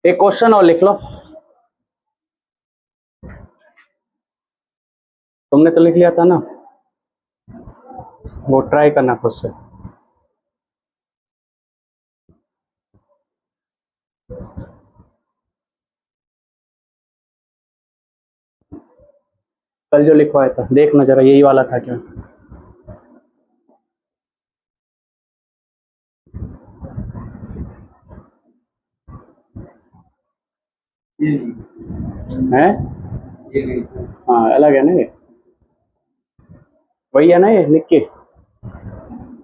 एक क्वेश्चन और लिख लो। तुमने तो लिख लिया था ना, वो ट्राई करना खुद से। कल जो लिखवाया था देखना जरा, यही वाला था क्या? है? हाँ अलग है ना ये, वही है ना ये लिख के।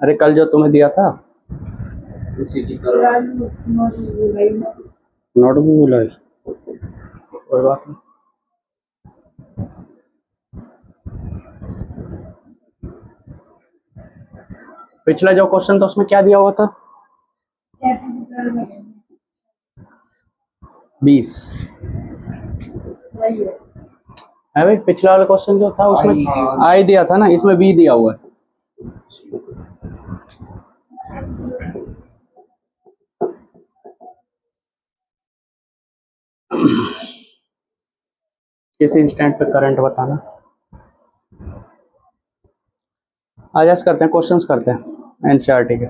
अरे कल जो तुम्हें दिया था नोट भी भूला है, कोई बात नहीं। पिछला जो क्वेश्चन था उसमें क्या दिया हुआ था? 20 है भाई। पिछला वाला क्वेश्चन जो था उसमें आई दिया था ना, इसमें बी दिया हुआ है। किस इंस्टेंट पे करंट बताना। आज ऐसे करते हैं, क्वेश्चंस करते हैं एनसीईआरटी के।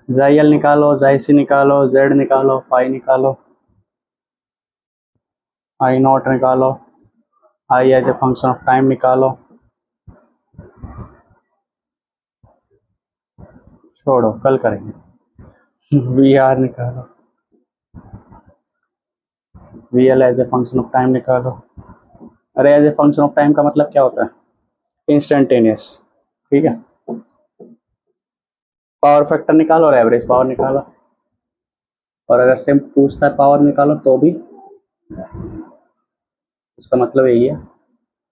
जाई एल निकालो, जाई सी निकालो, जेड निकालो, फाई निकालो, आई नॉट निकालो, I as a function of time निकालो, छोड़ो कल करेंगे। वी आर निकालो, V L as a function of time निकालो। अरे as a function of time का मतलब क्या होता है? इंस्टेंटेनियस। ठीक है, पावर फैक्टर निकालो और एवरेज पावर निकालो। और अगर सिम पूछता है पावर निकालो तो भी उसका मतलब यही है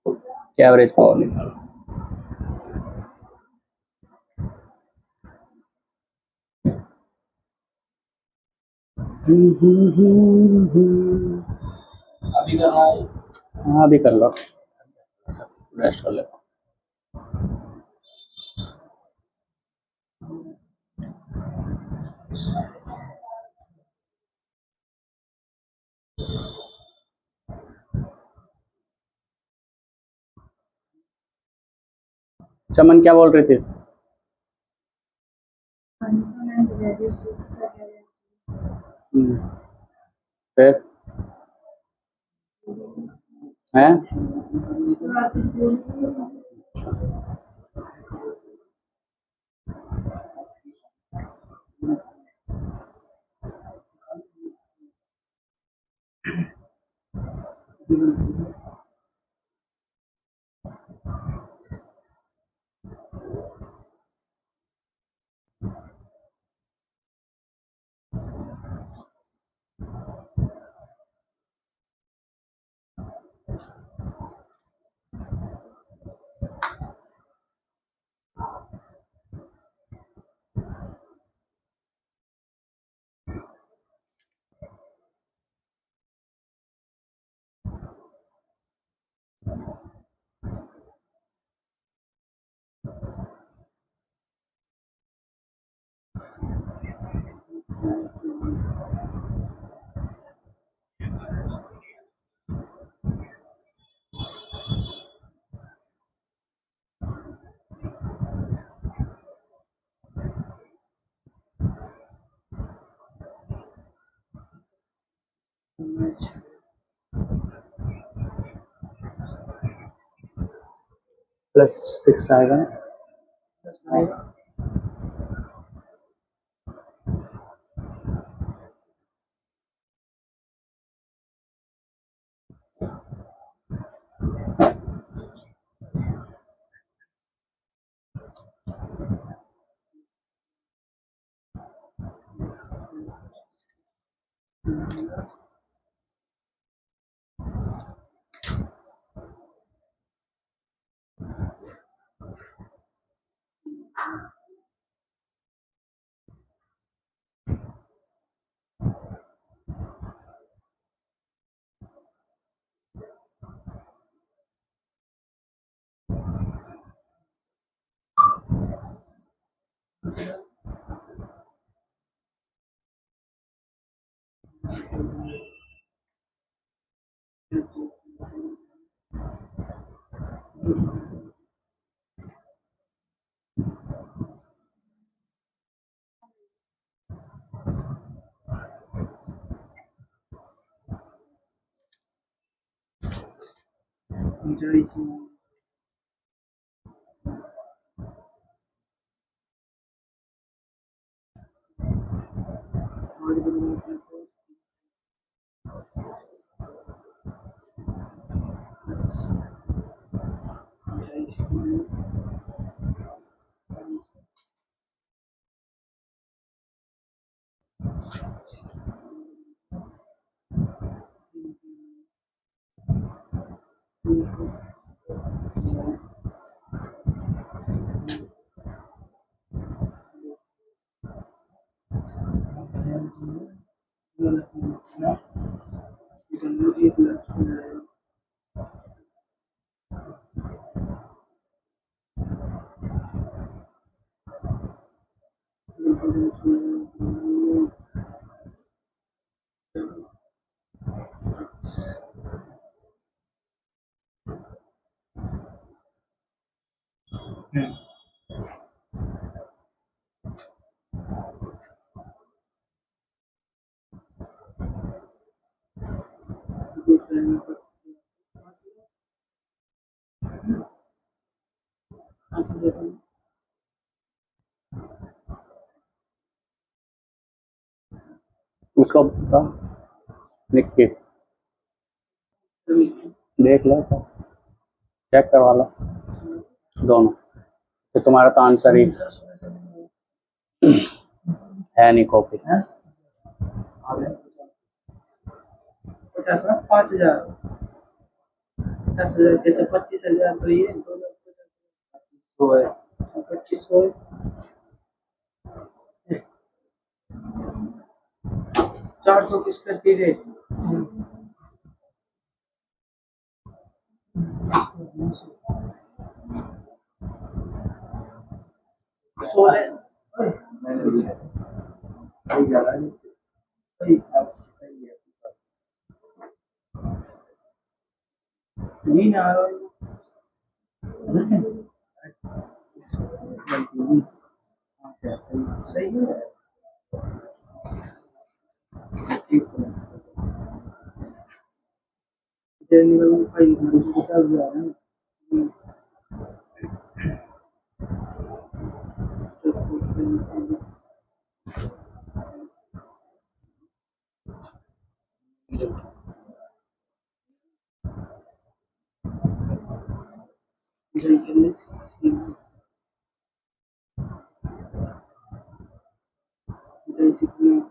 कि एवरेज पावर निकालो। अभी करना है? हाँ अभी कर लो, रेस्ट कर लेता हूँ। चमन क्या बोल रही थी? फिर है +6 आएगा। उसको बता लिख के देख लो तो चेक करवा लो दोनों। तो तुम्हारा तो आंसर ही है नहीं कॉपी। 5,000 10,000 जैसे 25,000 तो ये 2,25,000 है 25,000 400 किसका तीरे 16 सही जा रहा है सही सही है नहीं ना सही है जनरल फाइल उसको चल रहा है basically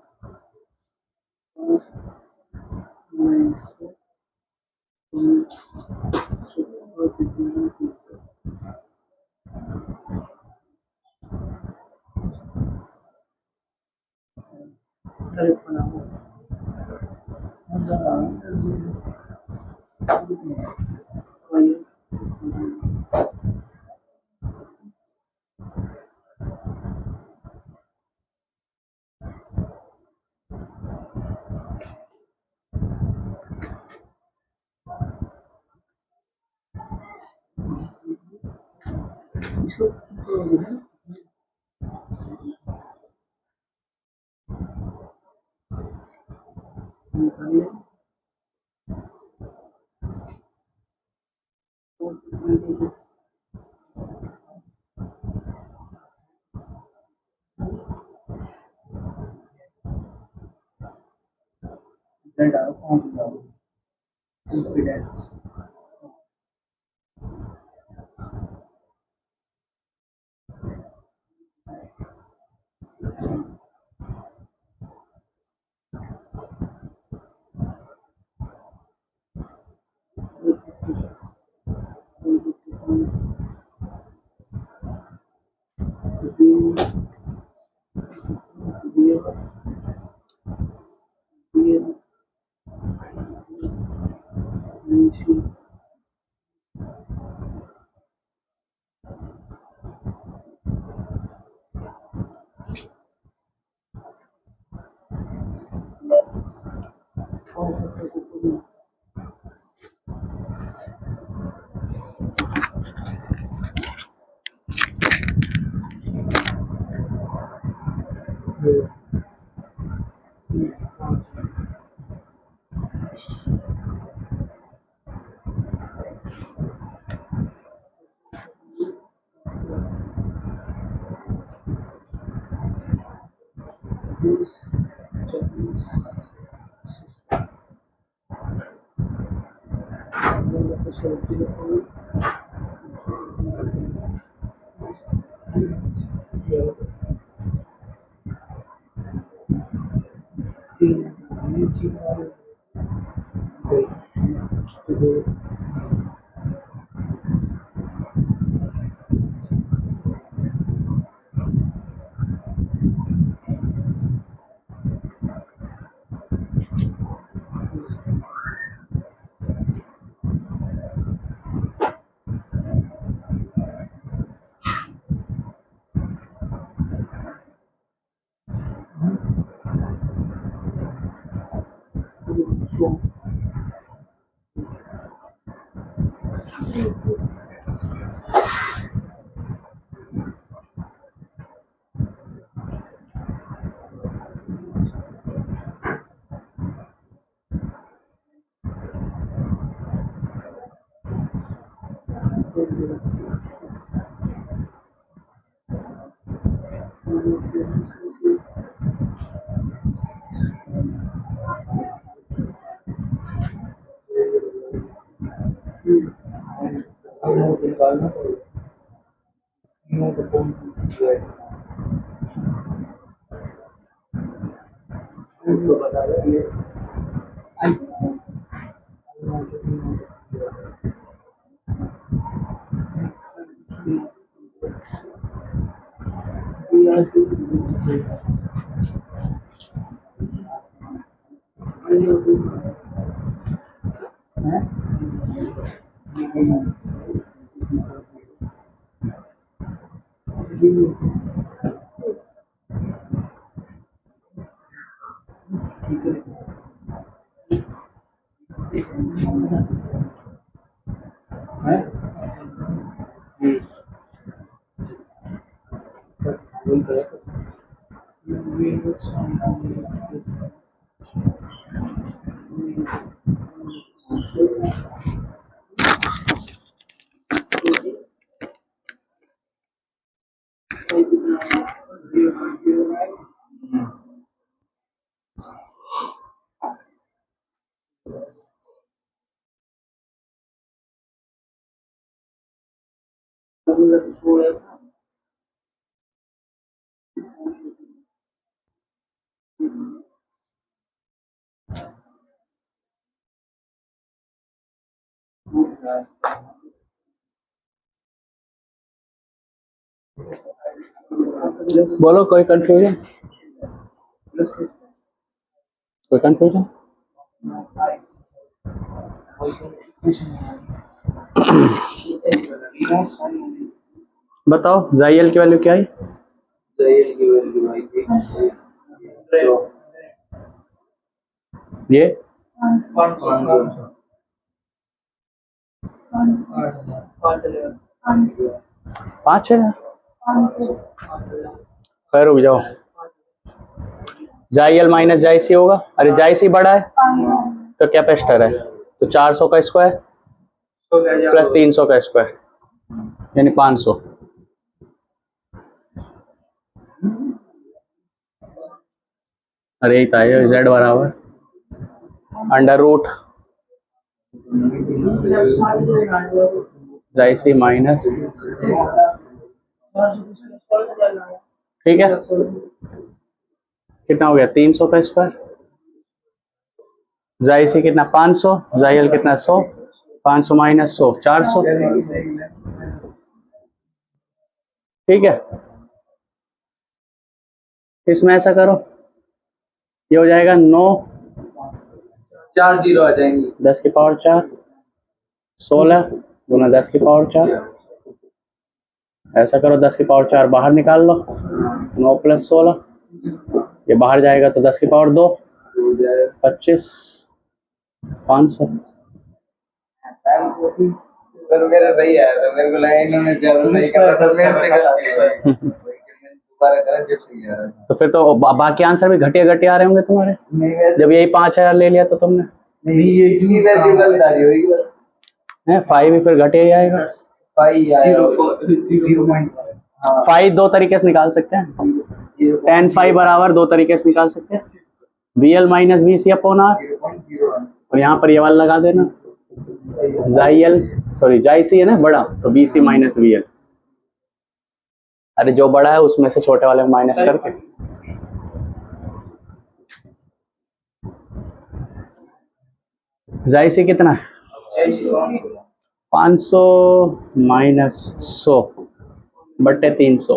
confidence real इसको बता दो बोलो कोई कंफ्यूजन, कोई कंफ्यूजन? बताओ जाइयल की वैल्यू क्या है? जाइल की वैल्यू आई थी ये 5,000। खैर रुक जाओ, जाइयल माइनस जायसी होगा। अरे जायसी बड़ा है तो कैपेसिटर है, तो 400 का स्क्वायर प्लस 300 का स्क्वायर यानी 500। अरे यही था ये, जेड बराबर अंडर रूट जायसी माइनस, ठीक है, कितना हो गया 300 का स्क्वायर, जायसी कितना 500, जायल कितना 100, 500 माइनस 100 400, ठीक है। इसमें ऐसा करो, ये हो जाएगा 9 4 जीरो आ जाएंगी 10 की पावर 4 16 गुना 10 की पावर 4। ऐसा करो 10 की पावर 4 बाहर निकाल लो, 9 प्लस 16 ये बाहर जाएगा तो 10 की पावर 2 25 500। सर मेरा सही है तो मेरे को लगा इन्होंने ज्यादा सही करा तो मेरे से गलती है। दोबारा करें जब सही आ रहा है। तो फिर तो बाकी आंसर भी घटिया घटिया आ रहे होंगे तुम्हारे, नहीं वैसे जब यही 5000 ले लिया तो तुमने नहीं, ये इसकी वैल्यू गलत आ रही होगी बस। है 5 भी फिर घटिया ही आएगा। 5 आएगा 0.5। हाँ 5 दो तरीके से निकाल सकते हैं, tan 5 बराबर दो तरीके से निकाल सकते हैं, VL minus VC upon R, 0.01 और यहाँ पर ये वाला लगा देना, जाई सी है ना बड़ा, तो BC माइनस VL। अरे जो बड़ा है उसमें से छोटे वाले माइनस करके, जाई सी कितना है 500 माइनस 100 बट्टे 300,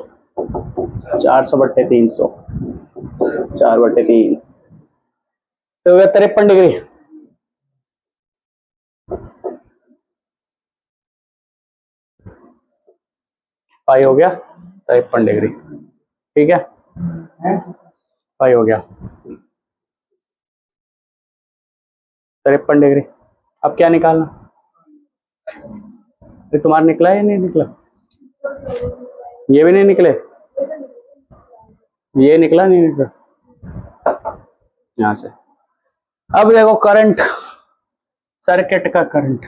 400 बट्टे 300, 4 बट्टे 3, तो हो गया 53 डिग्री। पाई हो गया 53 डिग्री, ठीक है, पाई हो गया 53 डिग्री। अब क्या निकालना, ये तुम्हारा निकला है या नहीं निकला, ये भी नहीं निकले, ये निकला नहीं निकला यहां से। अब देखो करंट, सर्किट का करंट,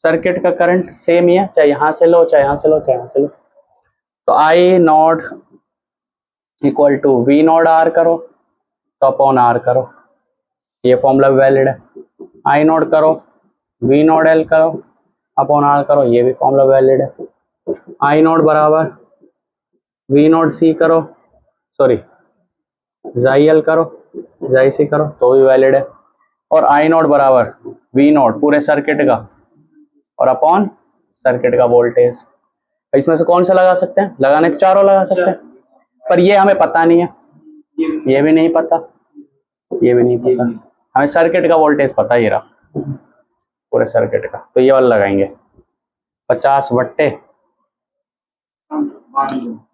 सर्किट का करंट सेम ही है, चाहे यहां से लो चाहे यहां से लो चाहे यहां से लो। तो I naught equal to V naught R करो तो अपॉन आर करो, ये फॉर्मूला वैलिड है। आई नॉट करो, वी नॉट एल करो अपॉन आर करो, ये भी फॉर्मूला वैलिड है। आई नॉट बराबर वी नॉट सी करो, सॉरी जाई एल करो, जाई सी करो तो भी वैलिड है। और आई नॉट बराबर वी नॉट पूरे सर्किट का और अपॉन सर्किट का वोल्टेज। इसमें से कौन सा लगा सकते हैं, लगाने के चारों लगा सकते हैं, पर ये हमें पता नहीं है, ये भी नहीं पता, ये भी नहीं पता, हमें सर्किट का वोल्टेज पता ही रहा पूरे सर्किट का, तो ये वाला लगाएंगे 50 बट्टे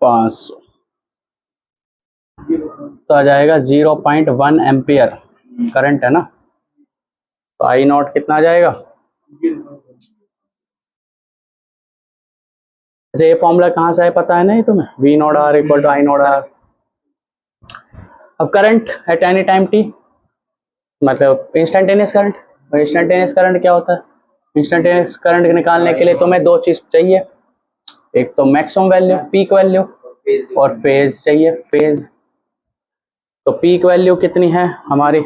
500, तो आ जाएगा 0.1 एम्पियर करंट है ना। तो आई नॉट कितना आ जाएगा, अच्छा ये फॉर्मूला कहाँ से है पता है नहीं तुम्हें, V naught R equal to I naught R. अब current at any time T मतलब इंस्टेंटेनियस करंट, इंस्टेंटेनियस करंट क्या होता है, इंस्टेंटेनियस करंट निकालने के लिए तुम्हें दो चीज चाहिए, एक तो मैक्सिमम वैल्यू पीक वैल्यू और फेज चाहिए, फेज। तो पीक वैल्यू कितनी है हमारी,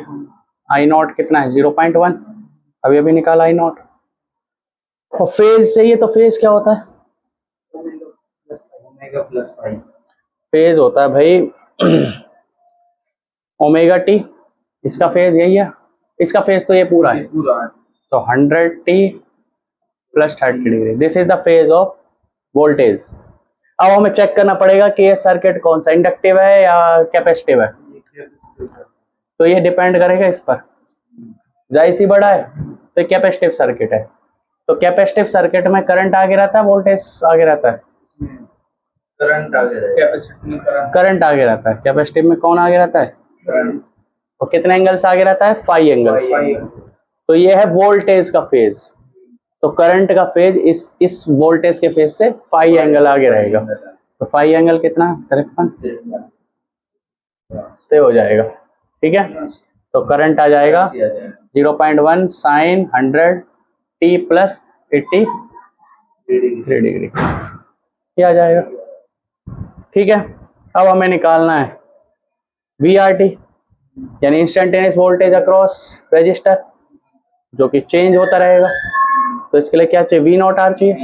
आई नॉट कितना है 0.1, अभी अभी निकाला आई नॉट। और फेज चाहिए, तो फेज क्या होता है, ओमेगा प्लस 5 फेज होता है भाई ओमेगा टी, इसका फेज यही है, इसका फेज तो ये पूरा है, तो 100t plus 30 degree, this is the phase of voltage. अब हमें चेक करना पड़ेगा कि ये सर्किट कौन सा इंडक्टिव है या कैपेसिटिव है, तो ये डिपेंड करेगा इस पर, जाहिर सी बड़ा है तो कैपेसिटिव सर्किट है, तो कैपेसिटिव सर्किट में करंट आगे रहता है वोल्टेज आगे रहता है, करंट आगे रहता है, करंट आगे रहता है, कैपेसिटिव में कौन आगे रहता है, तो कितने एंगल्स आगे रहता है 5 एंगल्स, तो ये है वोल्टेज का फेज, तो करंट का फेज इस वोल्टेज के फेज से 5 एंगल आगे रहेगा, तो 5 एंगल कितना 53 हो जाएगा, ठीक है। तो करंट आ जाएगा 0.1 साइन 100t प्लस 83 डिग्री, ये आ जाएगा, ठीक है। अब हमें निकालना है VRT यानी इंस्टेंटेनियस वोल्टेज अक्रॉस रजिस्टर, जो कि चेंज होता रहेगा, तो इसके लिए क्या चाहिए, वी नॉट आर चाहिए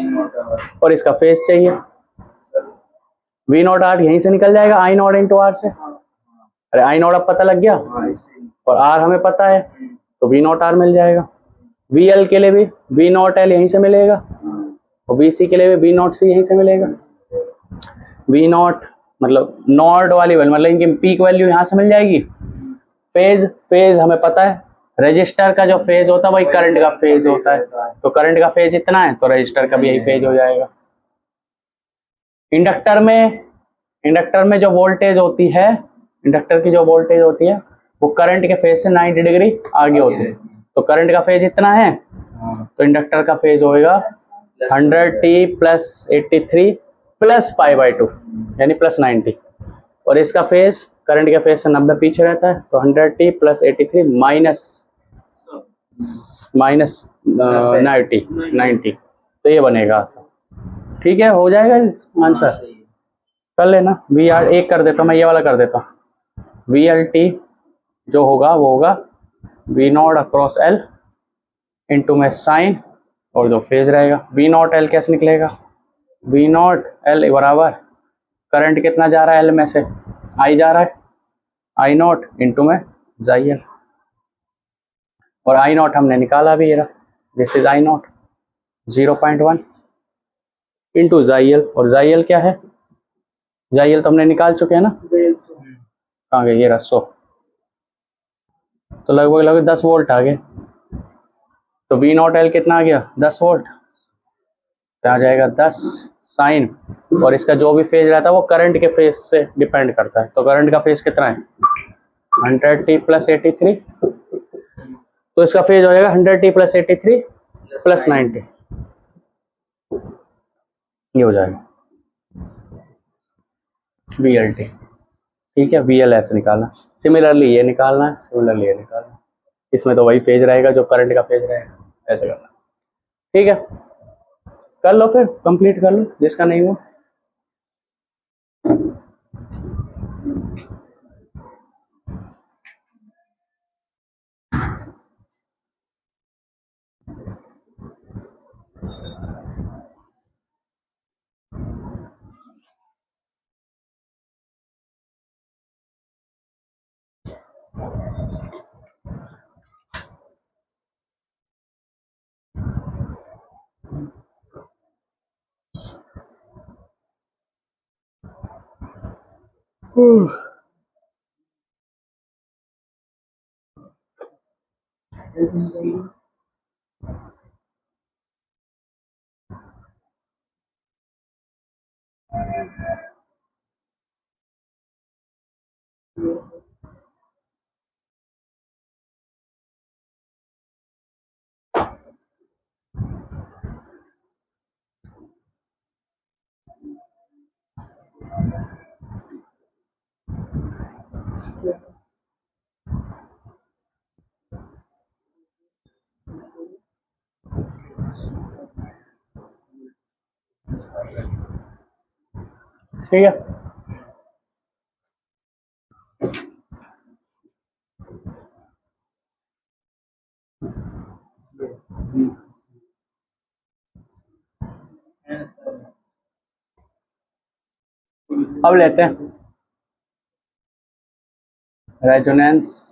और इसका फेज चाहिए, वी नॉट आर यहीं से निकल जाएगा आई नॉट इंटू आर से, अरे आई नॉट अब पता लग गया और आर हमें पता है, तो वी नॉट आर मिल जाएगा। वी एल के लिए भी वी नॉट एल यहीं से मिलेगा और वी सी के लिए भी वी नॉट सी यहीं से मिलेगा। वी नॉट मतलब नॉट वाली वैल्यू मतलब इनकी पीक वैल्यू यहाँ से मिल जाएगी। फेज हमें पता है, रजिस्टर का जो फेज होता है वही करंट का फेज होता है, तो करंट का फेज इतना है तो रजिस्टर का भी यही फेज हो जाएगा। इंडक्टर में जो वोल्टेज होती है, इंडक्टर की जो वोल्टेज होती है वो करंट के फेज से 90 डिग्री आगे होती है, तो करंट का फेज इतना है तो इंडक्टर का फेज होएगा 100t प्लस 83 प्लस π/2 यानी प्लस 90, और इसका फेस करंट के फेस से 90 पीछे रहता है, तो 100t प्लस 83 माइनस 90, तो ये बनेगा। ठीक है, हो जाएगा आंसर, कर लेना। वी आर एक कर देता हूँ मैं, ये वाला कर देता हूँ। वी एल टी जो होगा वो होगा V naught across L into में साइन, और जो फेज रहेगा वी नॉट एल कैसे निकलेगा, वी नॉट एल बराबर करंट कितना जा रहा है एल में से, आई जा रहा है, आई नॉट इंटू में जाई एल, और आई नॉट हमने निकाला भी, this is I not 0.1 into जाई एल, और जाई एल क्या है, जाई एल तो हमने निकाल चुके हैं ना, कहाँ गए ये रहा 100, तो लगभग 10 वोल्ट आ गए। तो वी नॉट एल कितना आ गया 10 वोल्ट, तो आ जाएगा 10 साइन, और इसका जो भी फेज रहता है वो करंट के फेज से डिपेंड करता है। तो करंट का फेज कितना है 100t प्लस 83, तो इसका फेज हो जाएगा 100t प्लस 83 प्लस 90, ये हो जाएगा वी एल टी। ठीक है, वी एल ऐसे निकालना, सिमिलरली ये निकालना है, सिमिलरली ये निकालना है, इसमें तो वही फेज रहेगा जो करंट का फेज रहेगा, ऐसे करना। ठीक है, कर लो फिर, कंप्लीट कर लो जिसका नहीं हुआ। ठीक है, अब लेते हैं रेजोनेंस।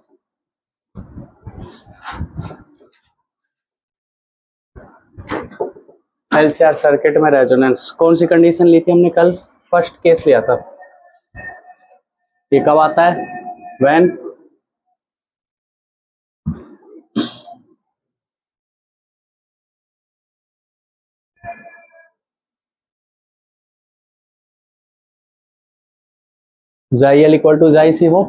एलसीआर सर्किट में रेजोनेंस, कौन सी कंडीशन ली थी हमने कल, फर्स्ट केस लिया था। ये कब आता है, व्हेन जाई एल इक्वल टू जाई सी हो,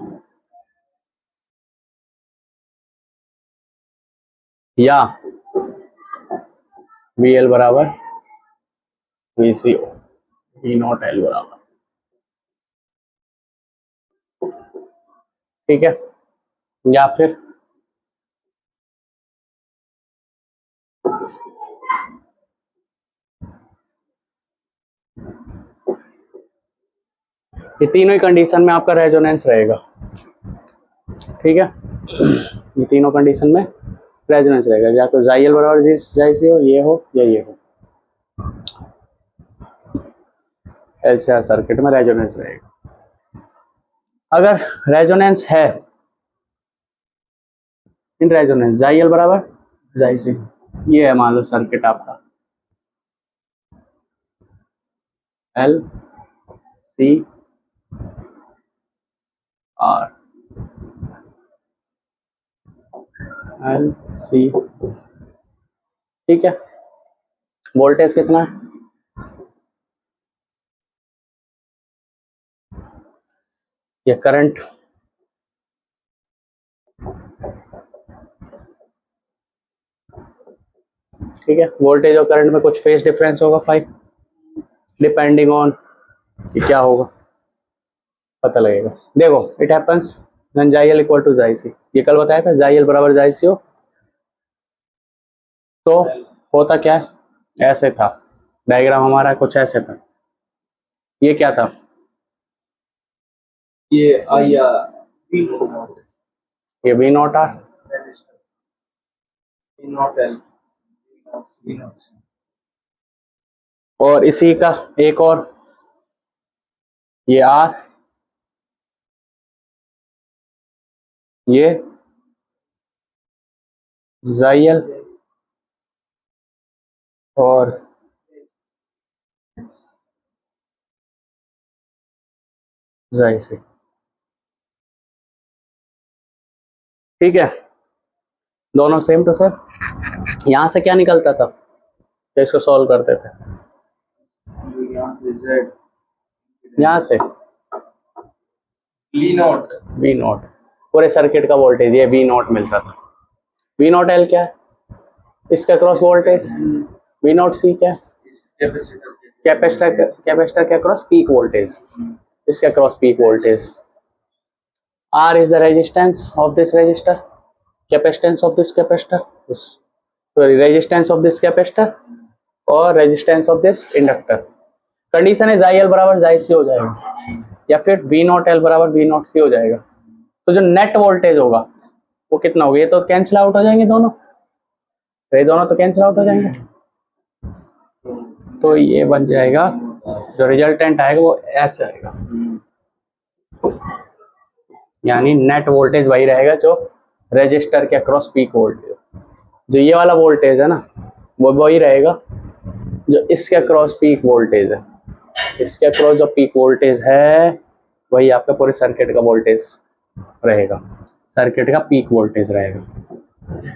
या वी एल बराबर V C O, V naught L बराबर। ठीक है, या फिर ये तीनों ही कंडीशन में आपका रेजोनेंस रहेगा। ठीक है, ये तीनों कंडीशन में रेजोनेंस रहेगा, या तो जाई एल बराबर जाई सी हो, ये हो या ये हो, एलसीआर सर्किट में रेजोनेंस रहेगा। अगर रेजोनेंस है इन रेजोनेंस जाई एल बराबर जाई सी, ये है मान लो सर्किट आपका L C R, L C, ठीक है, वोल्टेज कितना है, ये करंट, ठीक है, वोल्टेज और करंट में कुछ फेज डिफरेंस होगा 5, डिपेंडिंग ऑन कि क्या होगा, पता लगेगा। देखो इट हैपेंस व्हेन जाइल इक्वल टू जाइसी, ये कल बताया था जाइल बराबर जाइसी हो तो होता क्या है, ऐसे था डायग्राम हमारा, कुछ ऐसे था। ये क्या था, ये आया बी नॉट, ये B naught R, B naught L, B naught C, और इसी का एक और ये आर, ये जाइल और जाइसी। ठीक है, दोनों सेम टू सेम। यहां से क्या निकलता था तो इसको सॉल्व करते थे, यहाँ से जेड, यहां से बी नॉट, वी नॉट, पूरे सर्किट का वोल्टेज ये वी नॉट मिलता था। वी नॉट एल क्या है, इसका cross voltage, V naught C क्या है, कैपेसिटर, कैपेसिटर के क्रॉस पीक वोल्टेज, इसका cross peak voltage. R is the resistance of this resistor, capacitance of this capacitor, sorry resistance of this capacitor और resistance of this inductor. Condition है जाई L बराबर जाई सी हो जाएगा, या फिर वी नॉट एल बराबर वी नॉट सी हो जाएगा। तो जो नेट वोल्टेज होगा वो कितना होगा, ये तो कैंसिल आउट हो जाएंगे दोनों, ये दोनों तो कैंसिल आउट हो जाएंगे, तो ये बन जाएगा जो रिजल्टेंट आएगा वो ऐसे आएगा, यानी नेट वोल्टेज वही रहेगा जो रजिस्टर के अक्रॉस पीक वोल्टेज। जो ये वाला वोल्टेज है ना वो वही रहेगा जो इसके अक्रॉस पीक वोल्टेज है, इसके अक्रॉस जो पीक वोल्टेज है वही आपका पूरे सर्किट का वोल्टेज रहेगा, सर्किट का पीक वोल्टेज रहेगा।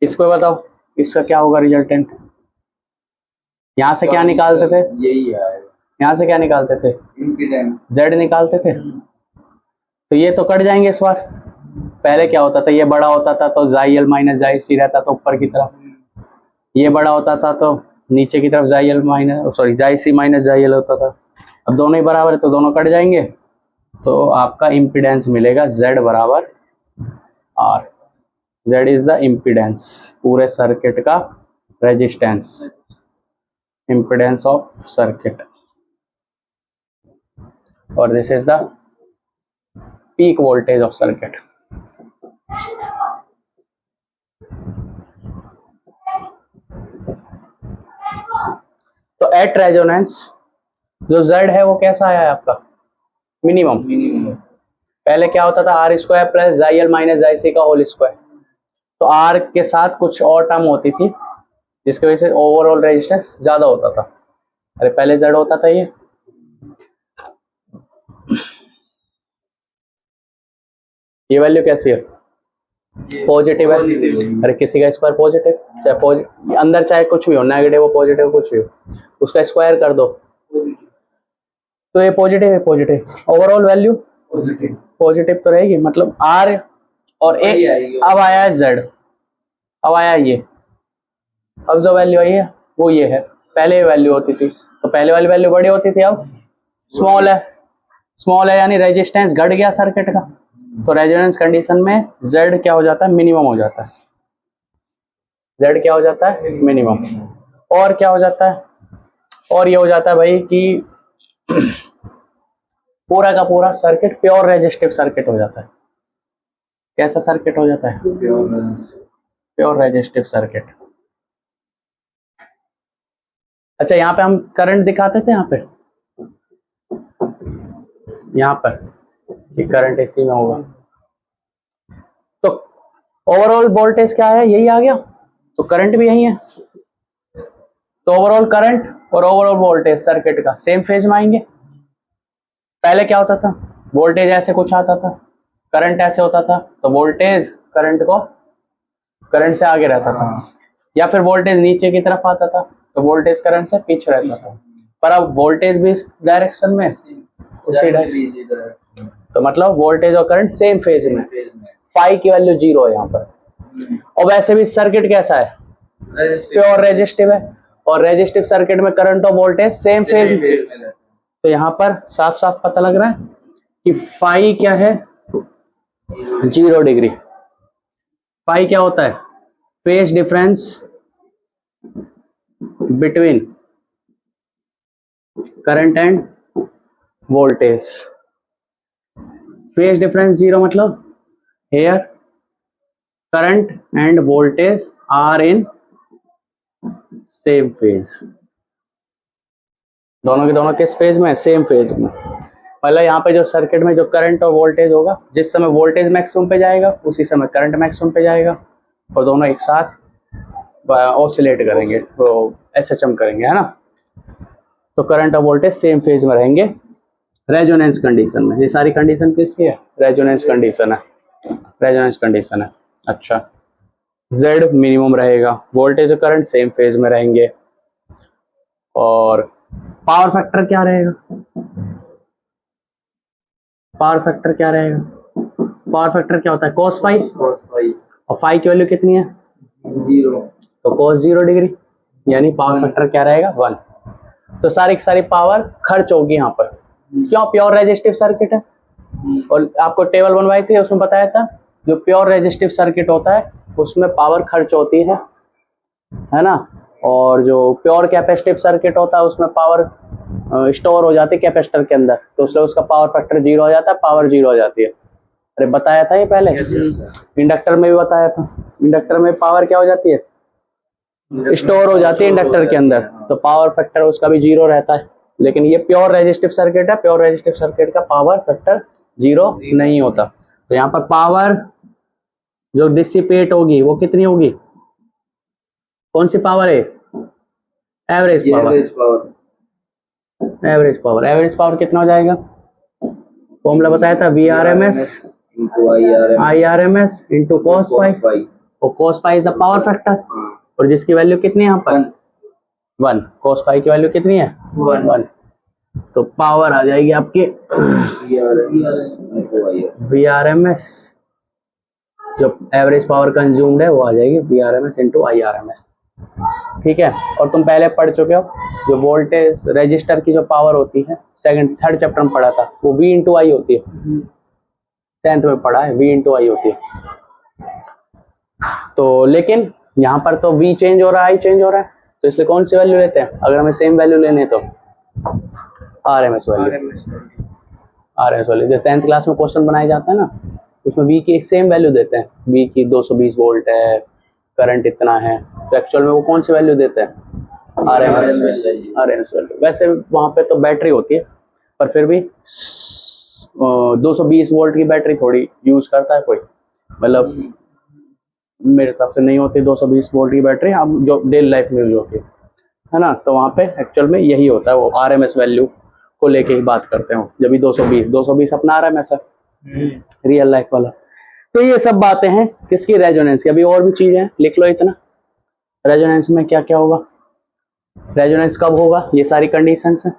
इसको बताओ इसका क्या होगा रिजल्टेंट, यहाँ से क्या निकालते थे, यही आएगा, यहाँ से क्या निकालते थे, इम्पीडेंस, जेड निकालते थे। तो ये तो कट जाएंगे इस बार, पहले क्या होता था ये बड़ा होता था तो जाई एल माइनस जाई सी रहता था ऊपर की तरफ, ये बड़ा होता था तो नीचे की तरफ जाई एल माइनस सॉरी जाई सी माइनस जाई एल होता था। अब दोनों ही बराबर है तो दोनों कट जाएंगे, तो आपका इम्पीडेंस मिलेगा जेड बराबर R. Z is the impedance, पूरे सर्किट का रेजिस्टेंस, इम्पीडेंस ऑफ सर्किट, और this is the peak voltage of circuit. तो एट रेजोनेंस जो Z है वो कैसा आया है आपका, मिनिमम। पहले क्या होता था आर स्क्वायर प्लस जाई एल माइनस जाई सी का होल स्क्वायर, तो आर के साथ कुछ और टर्म होती थी जिसकी वजह से ओवरऑल रेजिस्टेंस ज्यादा होता था। अरे पहले Z होता था ये वैल्यू कैसी है, पॉजिटिव है। अरे किसी का स्क्वायर पॉजिटिव, चाहे अंदर चाहे कुछ भी हो, नेगेटिव हो पॉजिटिव कुछ भी हो, उसका स्क्वायर कर दो तो ये पॉजिटिव है, पॉजिटिव ओवरऑल वैल्यू पॉजिटिव तो रहेगी। मतलब आर और ए, अब आया है जेड, अब आया ये, अब जो वैल्यू आई है वो ये है, पहले वैल्यू होती थी तो पहले वाली वैल्यू बड़ी होती थी, अब स्मॉल है, स्मॉल है यानी रेजिस्टेंस घट गया सर्किट का, तो रेजोनेंस कंडीशन में Z क्या हो जाता है, मिनिमम हो जाता है। Z क्या हो जाता है, मिनिमम। और क्या हो जाता है, और ये हो जाता है भाई कि पूरा का पूरा सर्किट प्योर रेजिस्टिव सर्किट हो जाता है। कैसा सर्किट हो जाता है, प्योर रेजिस्टिव सर्किट। अच्छा यहाँ पे हम करंट दिखाते थे, यहाँ पर कि करंट इसी में होगा, तो ओवरऑल वोल्टेज क्या है, यही आ गया, तो करंट भी यही है, तो ओवरऑल करंट और ओवरऑल वोल्टेज सर्किट का सेम फेज में आएंगे। पहले क्या होता था, वोल्टेज ऐसे कुछ आता था, करंट ऐसे होता था, तो वोल्टेज करंट से आगे रहता था, या फिर वोल्टेज नीचे की तरफ आता था तो वोल्टेज करंट से पीछे रहता था। पर अब वोल्टेज भी इस डायरेक्शन में, उसी डायरेक्शन, तो मतलब वोल्टेज और करंट सेम फेज में, फाई की वैल्यू 0 है यहाँ पर। और वैसे भी सर्किट कैसा है, प्योर रेजिस्टिव है, और रेजिस्टिव सर्किट में करंट और वोल्टेज सेम फेज में, तो यहाँ पर साफ साफ पता लग रहा है कि फाई क्या है, 0 डिग्री। फाई क्या होता है, phase difference between current and voltage. Phase difference 0 मतलब here current and voltage are in same phase. दोनों के दोनों किस फेज में, सेम फेज में। मतलब यहाँ पे जो सर्किट में जो करंट और वोल्टेज होगा, जिस समय वोल्टेज मैक्सिमम पे जाएगा उसी समय करंट मैक्सिमम पे जाएगा, और दोनों एक साथ ऑसिलेट करेंगे, तो एसएचएम करेंगे, है ना। तो करंट और वोल्टेज सेम फेज में रहेंगे रेजोनेंस कंडीशन में। ये सारी कंडीशन किसकी है, रेजोनेंस कंडीशन है, रेजोनेंस कंडीशन है। अच्छा, Z मिनिमम रहेगा, वोल्टेज और करंट सेम फेज में रहेंगे, और पावर फैक्टर क्या रहेगा, पावर फैक्टर क्या रहेगा, पावर फैक्टर क्या होता है, cos फाई, और फाई की वैल्यू कितनी है, 0, तो cos 0 डिग्री, यानी पावर फैक्टर क्या रहेगा, 1। तो सारी की सारी पावर खर्च होगी यहाँ पर, क्यों, प्योर रेजिस्टिव सर्किट है। और आपको टेबल बनवाई थी, उसमें बताया था जो प्योर रेजिस्टिव सर्किट होता है उसमें पावर खर्च होती है ना। और जो प्योर कैपेसिटिव सर्किट होता है उसमें पावर स्टोर हो जाती है कैपेसिटर के अंदर, तो उसमें उसका पावर फैक्टर 0 हो जाता है, पावर 0 हो जाती है। अरे बताया था ये पहले, इंडक्टर में भी बताया था, इंडक्टर में पावर क्या हो जाती है, स्टोर हो जाती है इंडक्टर के अंदर, तो पावर फैक्टर उसका भी 0 रहता है। लेकिन ये प्योर रेजिस्टिव सर्किट है, प्योर रेजिस्टिव सर्किट का पावर फैक्टर 0 नहीं होता। तो यहाँ पर पावर जो डिसिपेट होगी वो कितनी होगी, कौन सी पावर है, average power, average power, average power कितना हो जाएगा, फॉर्मूला बताया था, VRMS IRMS into cos phi, और cos phi is the power factor, और जिसकी वैल्यू कितनी है यहाँ पर 1, cos फाई की वैल्यू कितनी है 1, तो पावर आ जाएगी आपकी VRMS, जो एवरेज पावर कंज्यूम्ड है वो आ जाएगी VRMS इंटू IRMS। ठीक है, और तुम पहले पढ़ चुके हो जो वोल्टेज रजिस्टर की जो पावर होती है, थर्ड चैप्टर में पढ़ा था, वो V इंटू आई होती है, 10th में पढ़ा है, V इंटू आई होती है। तो लेकिन यहाँ पर तो V चेंज हो रहा है, I चेंज हो रहा है, तो इसलिए कौन सी वैल्यू लेते हैं, अगर हमें सेम वैल्यू लेने तो RMS वैल्यू, RMS वैल्यू। जो 10th क्लास में क्वेश्चन बनाए जाते हैं ना, उसमें V की एक सेम वैल्यू देते हैं, V की 220 वोल्ट है, करंट इतना है, तो एक्चुअल में वो कौन सी वैल्यू देते हैं, RMS वैल्यू। वैसे वहाँ पे तो बैटरी होती है, पर फिर भी 220 वोल्ट की बैटरी थोड़ी यूज करता है कोई, मतलब मेरे हिसाब से नहीं होती 220 वोल्ट की बैटरी, हम जो डेली लाइफ में यूज होती है ना। तो वहाँ पे एक्चुअल में यही होता है, वो RMS वैल्यू को लेके ही बात करते हो, जब भी 220 अपना RMS है, रियल लाइफ वाला। तो ये सब बातें हैं किसकी, रेजोनेंस की। अभी और भी चीजें हैं, लिख लो इतना, रेजोनेंस में क्या क्या होगा, रेजोनेंस कब होगा, ये सारी कंडीशंस हैं।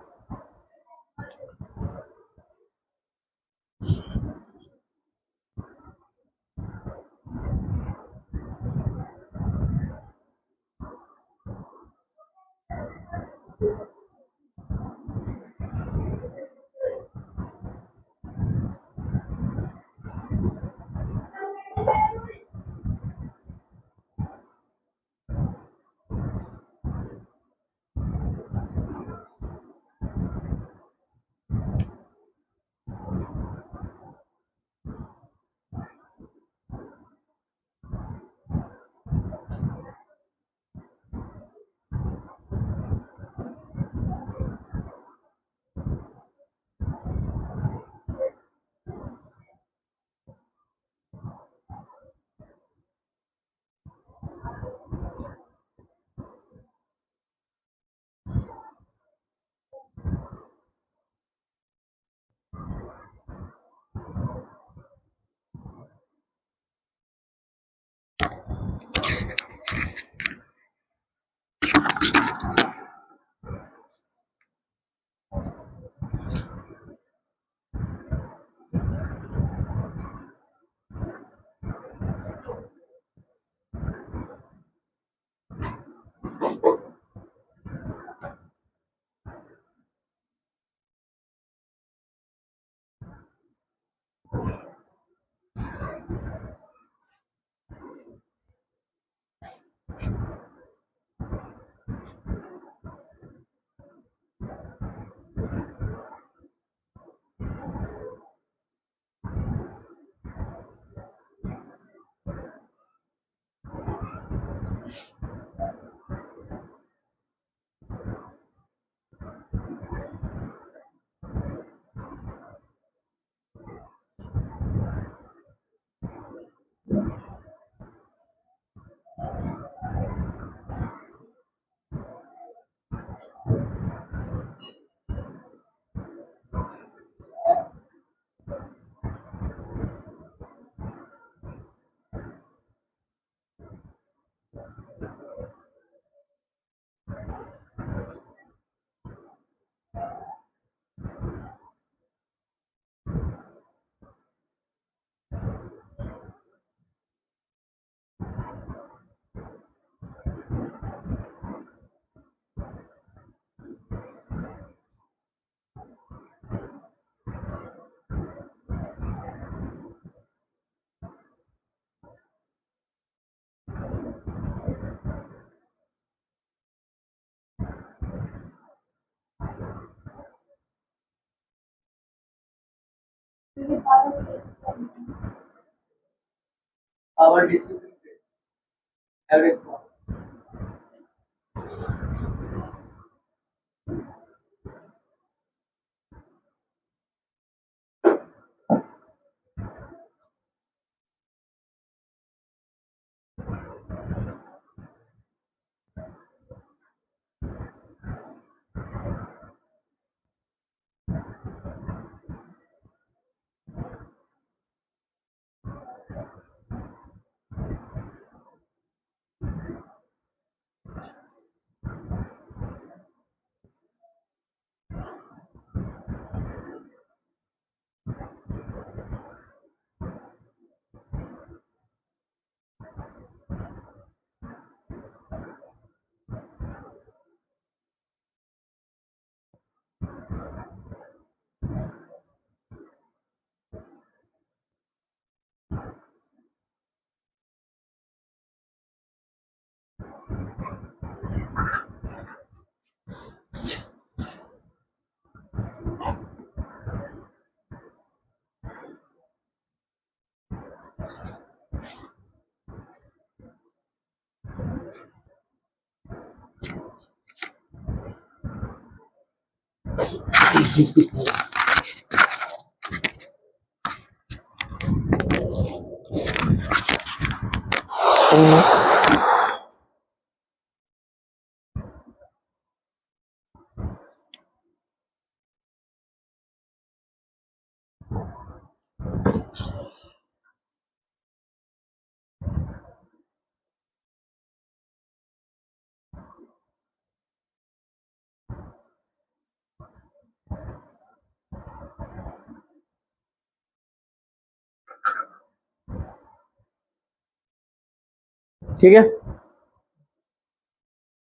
पावर डिस्ट्रीब्यूटेड एवरेज ठीक है।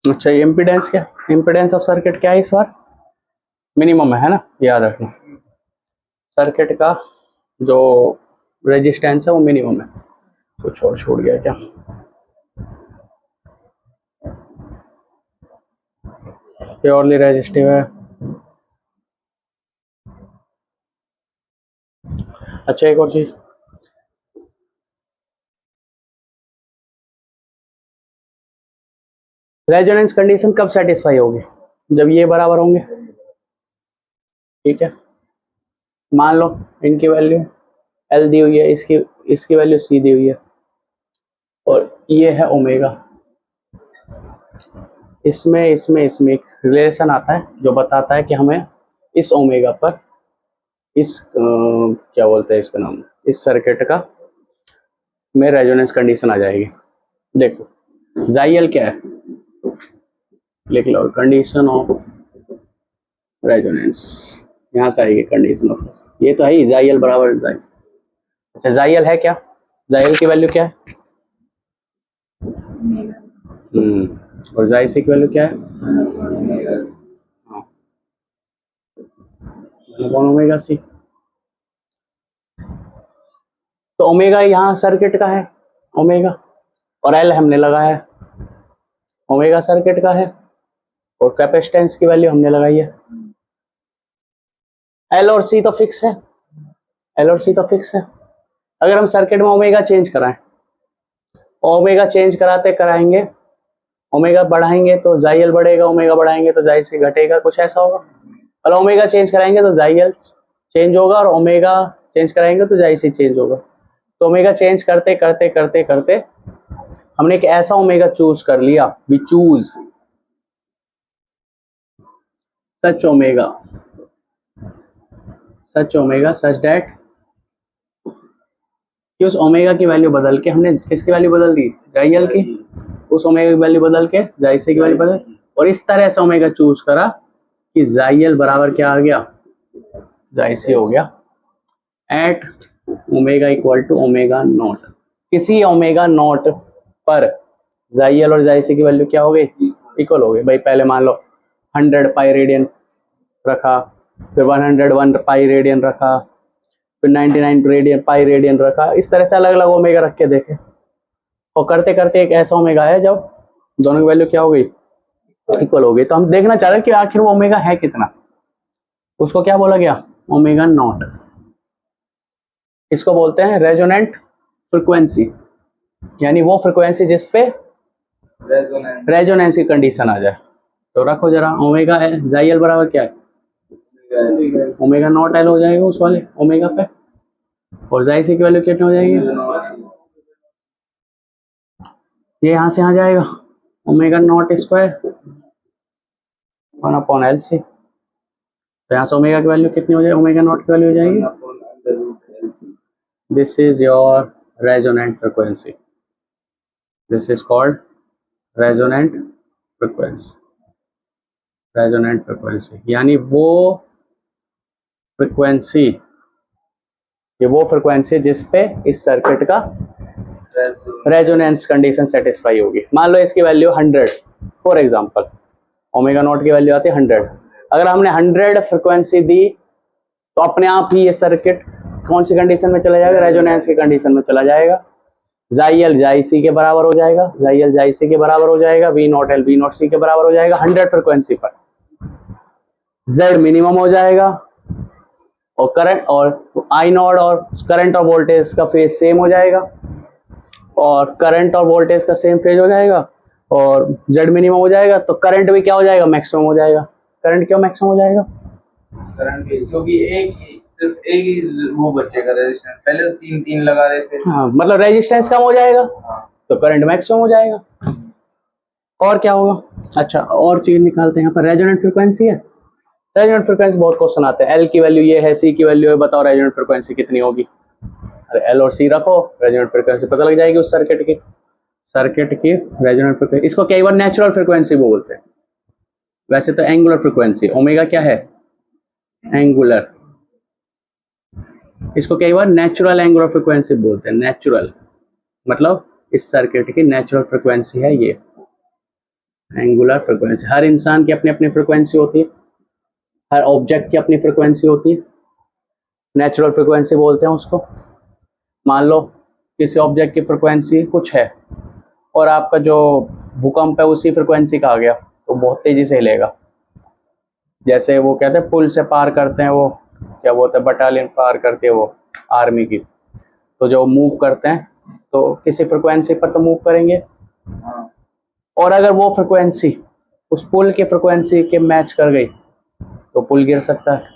अच्छा, ये इम्पीडेंस क्या, इम्पीडेंस ऑफ सर्किट क्या है इस बार, मिनिमम है ना, याद रखना। सर्किट का जो रेजिस्टेंस है वो मिनिमम है। कुछ और छूट गया क्या? प्योरली रेजिस्टिव है। अच्छा, एक और चीज, रेजोनेंस कंडीशन कब सेटिस्फाई होगी, जब ये बराबर होंगे। ठीक है, मान लो इनकी वैल्यू एल दी हुई है, इसकी वैल्यू सी दी हुई है, और ये है ओमेगा। इसमें एक रिलेशन आता है जो बताता है कि हमें इस ओमेगा पर इस क्या बोलते हैं इसका नाम, इस सर्किट का में रेजोनेंस कंडीशन आ जाएगी। देखो जाइयल क्या है, लिख लो कंडीशन ऑफ रेजोनेंस, यहाँ से आएगी कंडीशन ऑफ, ये तो है ही जाइयल बराबर जाइल। अच्छा, जाइयल है क्या, जाइयल की वैल्यू क्या है, और जाइसी की वैल्यू क्या है, हाँ, कौन ओमेगा सी। तो ओमेगा यहाँ सर्किट का है ओमेगा, और एल हमने लगाया है, ओमेगा सर्किट का है, और कैपेसिटेंस की वैल्यू हमने लगाई है। एल और सी तो फिक्स है, एल और सी तो फिक्स है। अगर हम सर्किट में ओमेगा चेंज कराएं, ओमेगा चेंज कराते कराएंगे, ओमेगा बढ़ाएंगे तो जाइयल बढ़ेगा, ओमेगा बढ़ाएंगे तो जाई सी घटेगा, कुछ ऐसा होगा। और ओमेगा चेंज कराएंगे तो जाइयल चेंज होगा, और ओमेगा चेंज कराएंगे तो जाई सी चेंज होगा। तो ओमेगा चेंज करते करते करते करते हमने एक ऐसा ओमेगा चूज कर लिया, we choose such omega such that कि उस ओमेगा की वैल्यू बदल के हमने किसकी वैल्यू बदल दी, जाइयल की, उस ओमेगा की वैल्यू बदल के जाई सी की वैल्यू बदल, और इस तरह से ओमेगा चूज करा कि जाई एल बराबर क्या आ गया, जाई सी हो गया at omega equal to omega naught. किसी ओमेगा नॉट पर जाई एल और जाई सी की वैल्यू क्या हो गई, इक्वल हो गई। भाई पहले मान लो 100 पाई रेडियन रखा, फिर 101 पाई रेडियन रखा, फिर 99 रेडियन पाई रेडियन रखा, इस तरह से अलग अलग ओमेगा रख के देखे, और करते करते एक ऐसा ओमेगा है जब दोनों की वैल्यू क्या हो गई, इक्वल हो गई। तो हम देखना चाह रहे हैं कि आखिर वो ओमेगा है कितना, उसको क्या बोला गया, ओमेगा नॉट। इसको बोलते हैं रेजोनेंट फ्रीक्वेंसी, यानी वो फ्रीक्वेंसी जिस पे रेजोनेंस की कंडीशन आ जाए। तो रखो जरा, ओमेगा है जाई एल बराबर क्या है, ओमेगा नॉट एल हो जाएगा उस वाले ओमेगा पे, और जाई सी की वैल्यू कितनी हो जाएगी, ये यहां से यहाँ जाएगा ओमेगा नॉट स्क्वायर 1/LC। तो यहाँ से ओमेगा की वैल्यू कितनी हो जाएगी, ओमेगा नॉट की वैल्यू हो जाएगी, this is your resonant frequency, this is called resonant frequency. Resonant frequency यानी वो फ्रीक्वेंसी, ये वो फ्रीक्वेंसी जिस पे इस सर्किट का रेजोनेंस कंडीशन सेटिस्फाई होगी। मान लो इसकी value 100 for example, omega naught की वैल्यू आती है 100। अगर हमने 100 फ्रीक्वेंसी दी तो अपने आप ही ये सर्किट कौन सी कंडीशन में चला जाएगा, रेजोनेंस की कंडीशन में चला जाएगा। जाई एल जाई सी के बराबर हो जाएगा, जाई एल जाई सी के बराबर हो जाएगा, V naught L V naught C के बराबर हो जाएगा 100 फ्रीक्वेंसी पर। जेड मिनिमम हो जाएगा, और करंट और आई नॉट और करंट और वोल्टेज का फेज सेम हो जाएगा, और करंट और वोल्टेज का सेम फेज हो जाएगा, और जेड मिनिमम हो जाएगा, तो करंट भी क्या हो जाएगा, मैक्सिमम हो जाएगा। करंट क्यों मैक्सिमम हो जाएगा, करंट क्योंकि सिर्फ एक ही वो बचेगा रेजिस्टेंस, पहले तो 3 लगा रहे थे। हाँ, मतलब रेजिस्टेंस कम हो जाएगा, हाँ। तो करंट मैक्सिमम हो जाएगा। और क्या होगा, अच्छा और चीज निकालते हैं यहाँ पर, रेजोनेंट फ्रीक्वेंसी है। रेजोनेंट फ्रीक्वेंसी बहुत क्वेश्चन आते हैं, एल की वैल्यू ये है, सी की वैल्यू है, बताओ रेजोनेंट फ्रीक्वेंसी कितनी होगी। अरे एल और सी रखो, रेजोनेंट फ्रीक्वेंसी पता लग जाएगी उस सर्किट की रेजोनेंट फ्रीक्वेंसी। इसको कई बार नेचुरल फ्रीक्वेंसी बोलते हैं, वैसे तो एंगुलर फ्रीक्वेंसी, ओमेगा क्या है, एंगुलर। इसको कई बार नेचुरल एंगुलर फ्रीक्वेंसी बोलते हैं। नेचुरल मतलब इस सर्किट की नेचुरल फ्रीक्वेंसी है ये एंगुलर फ्रीक्वेंसी। हर इंसान की अपनी अपनी फ्रीक्वेंसी होती है, हर ऑब्जेक्ट की अपनी फ्रीक्वेंसी होती है, नेचुरल फ्रीक्वेंसी बोलते हैं उसको। मान लो किसी ऑब्जेक्ट की फ्रीक्वेंसी कुछ है और आपका जो भूकंप है उसी फ्रीक्वेंसी का आ गया, तो बहुत तेजी से हिलेगा। जैसे वो कहते हैं पुल से पार करते हैं, वो क्या बोलते हैं, बटालियन पार करती है वो आर्मी की, तो जो मूव करते हैं तो किसी फ्रीक्वेंसी पर तो मूव करेंगे, और अगर वो फ्रीक्वेंसी उस पुल की फ्रीक्वेंसी के मैच कर गई तो पुल गिर सकता है।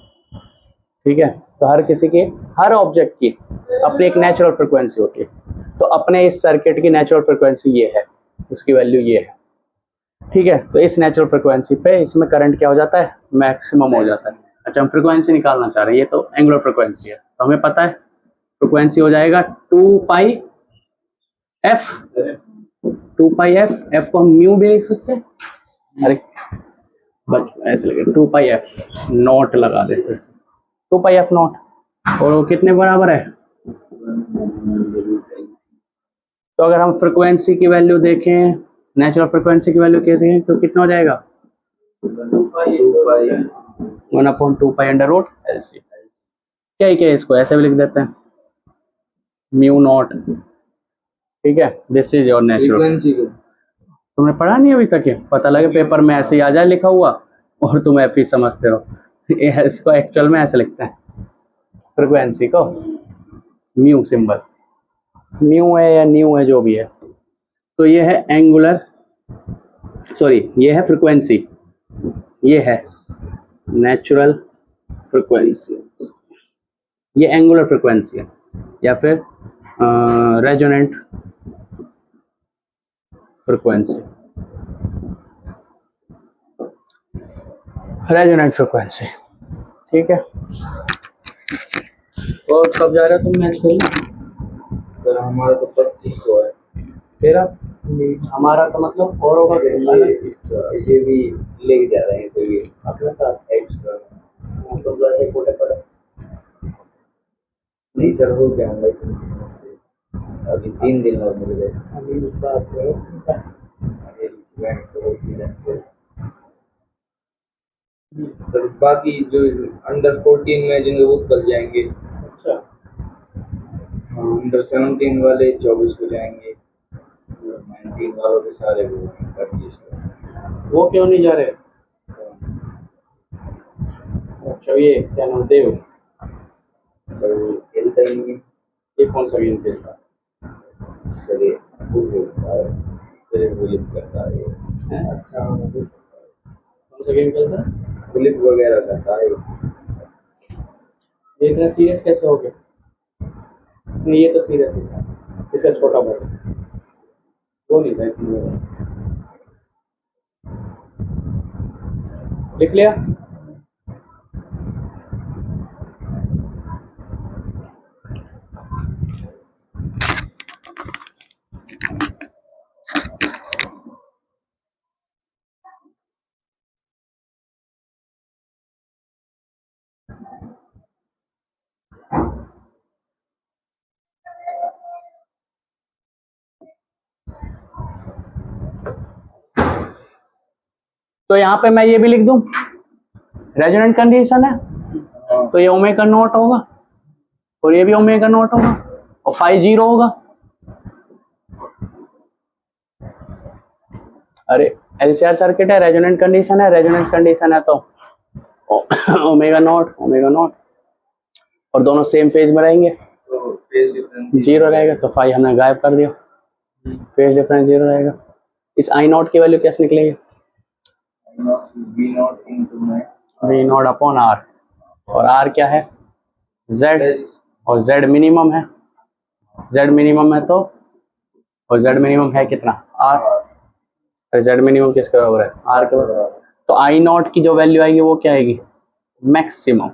ठीक है, तो हर किसी की, हर ऑब्जेक्ट की अपनी एक नेचुरल फ्रीक्वेंसी होती है। तो अपने इस सर्किट की नेचुरल फ्रीक्वेंसी ये है, उसकी वैल्यू ये है। ठीक है, तो इस नेचुरल फ्रीक्वेंसी पे इसमें करंट क्या हो जाता है, मैक्सिमम हो जाता है। अच्छा, हम फ्रीक्वेंसी निकालना चाह रहे हैं, ये तो एंगुलर फ्रीक्वेंसी है, तो हमें पता है फ्रीक्वेंसी हो जाएगा 2 पाई एफ। 2 पाई एफ, एफ को हम म्यू भी लिख सकते हैं, अरे बस ऐसे लगे 2 पाई एफ नॉट लगा देते हैं, 2 पाई एफ नॉट, और वो कितने बराबर है। तो अगर हम फ्रीक्वेंसी की वैल्यू देखें, नेचुरल फ्रीक्वेंसी की वैल्यू कहते हैं, तो कितना हो जाएगा 1/2 pi under root L C. क्या है, इसको ऐसे भी लिख देते हैं म्यू नॉट। ठीक है, दिस इज योर नेचुरल। तुमने पढ़ा नहीं अभी तक, ये पता लगे पेपर में ऐसे ही आ जाए लिखा हुआ और तुम एफ ही समझते हो। इसको एक्चुअल में ऐसे लिखते हैं फ्रीक्वेंसी को, म्यू सिंबल, म्यू है या न्यू है जो भी है। तो ये है एंगुलर, सॉरी ये है फ्रीक्वेंसी, ये है नेचुरल फ्रीक्वेंसी, ये एंगुलर फ्रीक्वेंसी है, या फिर रेजोनेंट फ्रीक्वेंसी, रेजोनेंट फ्रीक्वेंसी। ठीक है, और कब जा रहे हो तुम मैच खेलने? सर हमारा तो 2500 है। तेरा हमारा तो मतलब और होगा ये भी लेके जा रहे हैं इसे भी अपने साथ एक्स्ट्रा। हम तो वैसे कोटे पड़े नहीं सर, हो गया हम से अभी 3 दिन और मिल गए। अभी साथ में अभी बैंक को 3 दिन से सर, बाकी जो अंडर 14 में जिनके वो कल जाएंगे। अच्छा अंडर 17 वाले 24 को जाएंगे, 19 वालों के सारे वो 25 को। वो क्यों नहीं जा रहे? अच्छा ये क्या नाम देव सर वो खेलता ही नहीं ये कौन सा गेम खेलता है? सर, ये वो खेलता है, फिर विलिप करता है ये। अच्छा कौन सा गेम खेलता है? विलिप वगैरह करता है। ये इतना सीरियस कैसे हो गया? नहीं ये तो सीरियस ही था, इसका छोटा भाई वो नहीं था इतना बड़ा। लिख लिया? तो यहाँ पे मैं ये भी लिख दूं, रेजोनेंट कंडीशन है तो ये ओमेगा नॉट होगा और ये भी ओमेगा नॉट होगा और फाई 0 होगा। अरे एलसीआर सर्किट है, रेजोनेंट कंडीशन है, रेजोनेंस कंडीशन है तो ओमेगा नॉट और दोनों सेम फेज में रहेंगे तो फेज डिफरेंस 0 रहेगा तो फाई हमने गायब कर दिया, फेज डिफरेंस 0 रहेगा। इस आई नॉट की वैल्यू कैसे निकलेगी? वी नॉट अपॉन आर, और आर क्या है? जेड, और जेड मिनिमम है, जेड मिनिमम है तो, और जेड मिनिमम है कितना? आर, और जेड मिनिमम किसके बराबर है? आर के बराबर। तो आई नॉट की जो वैल्यू आएगी वो क्या आएगी? Maximum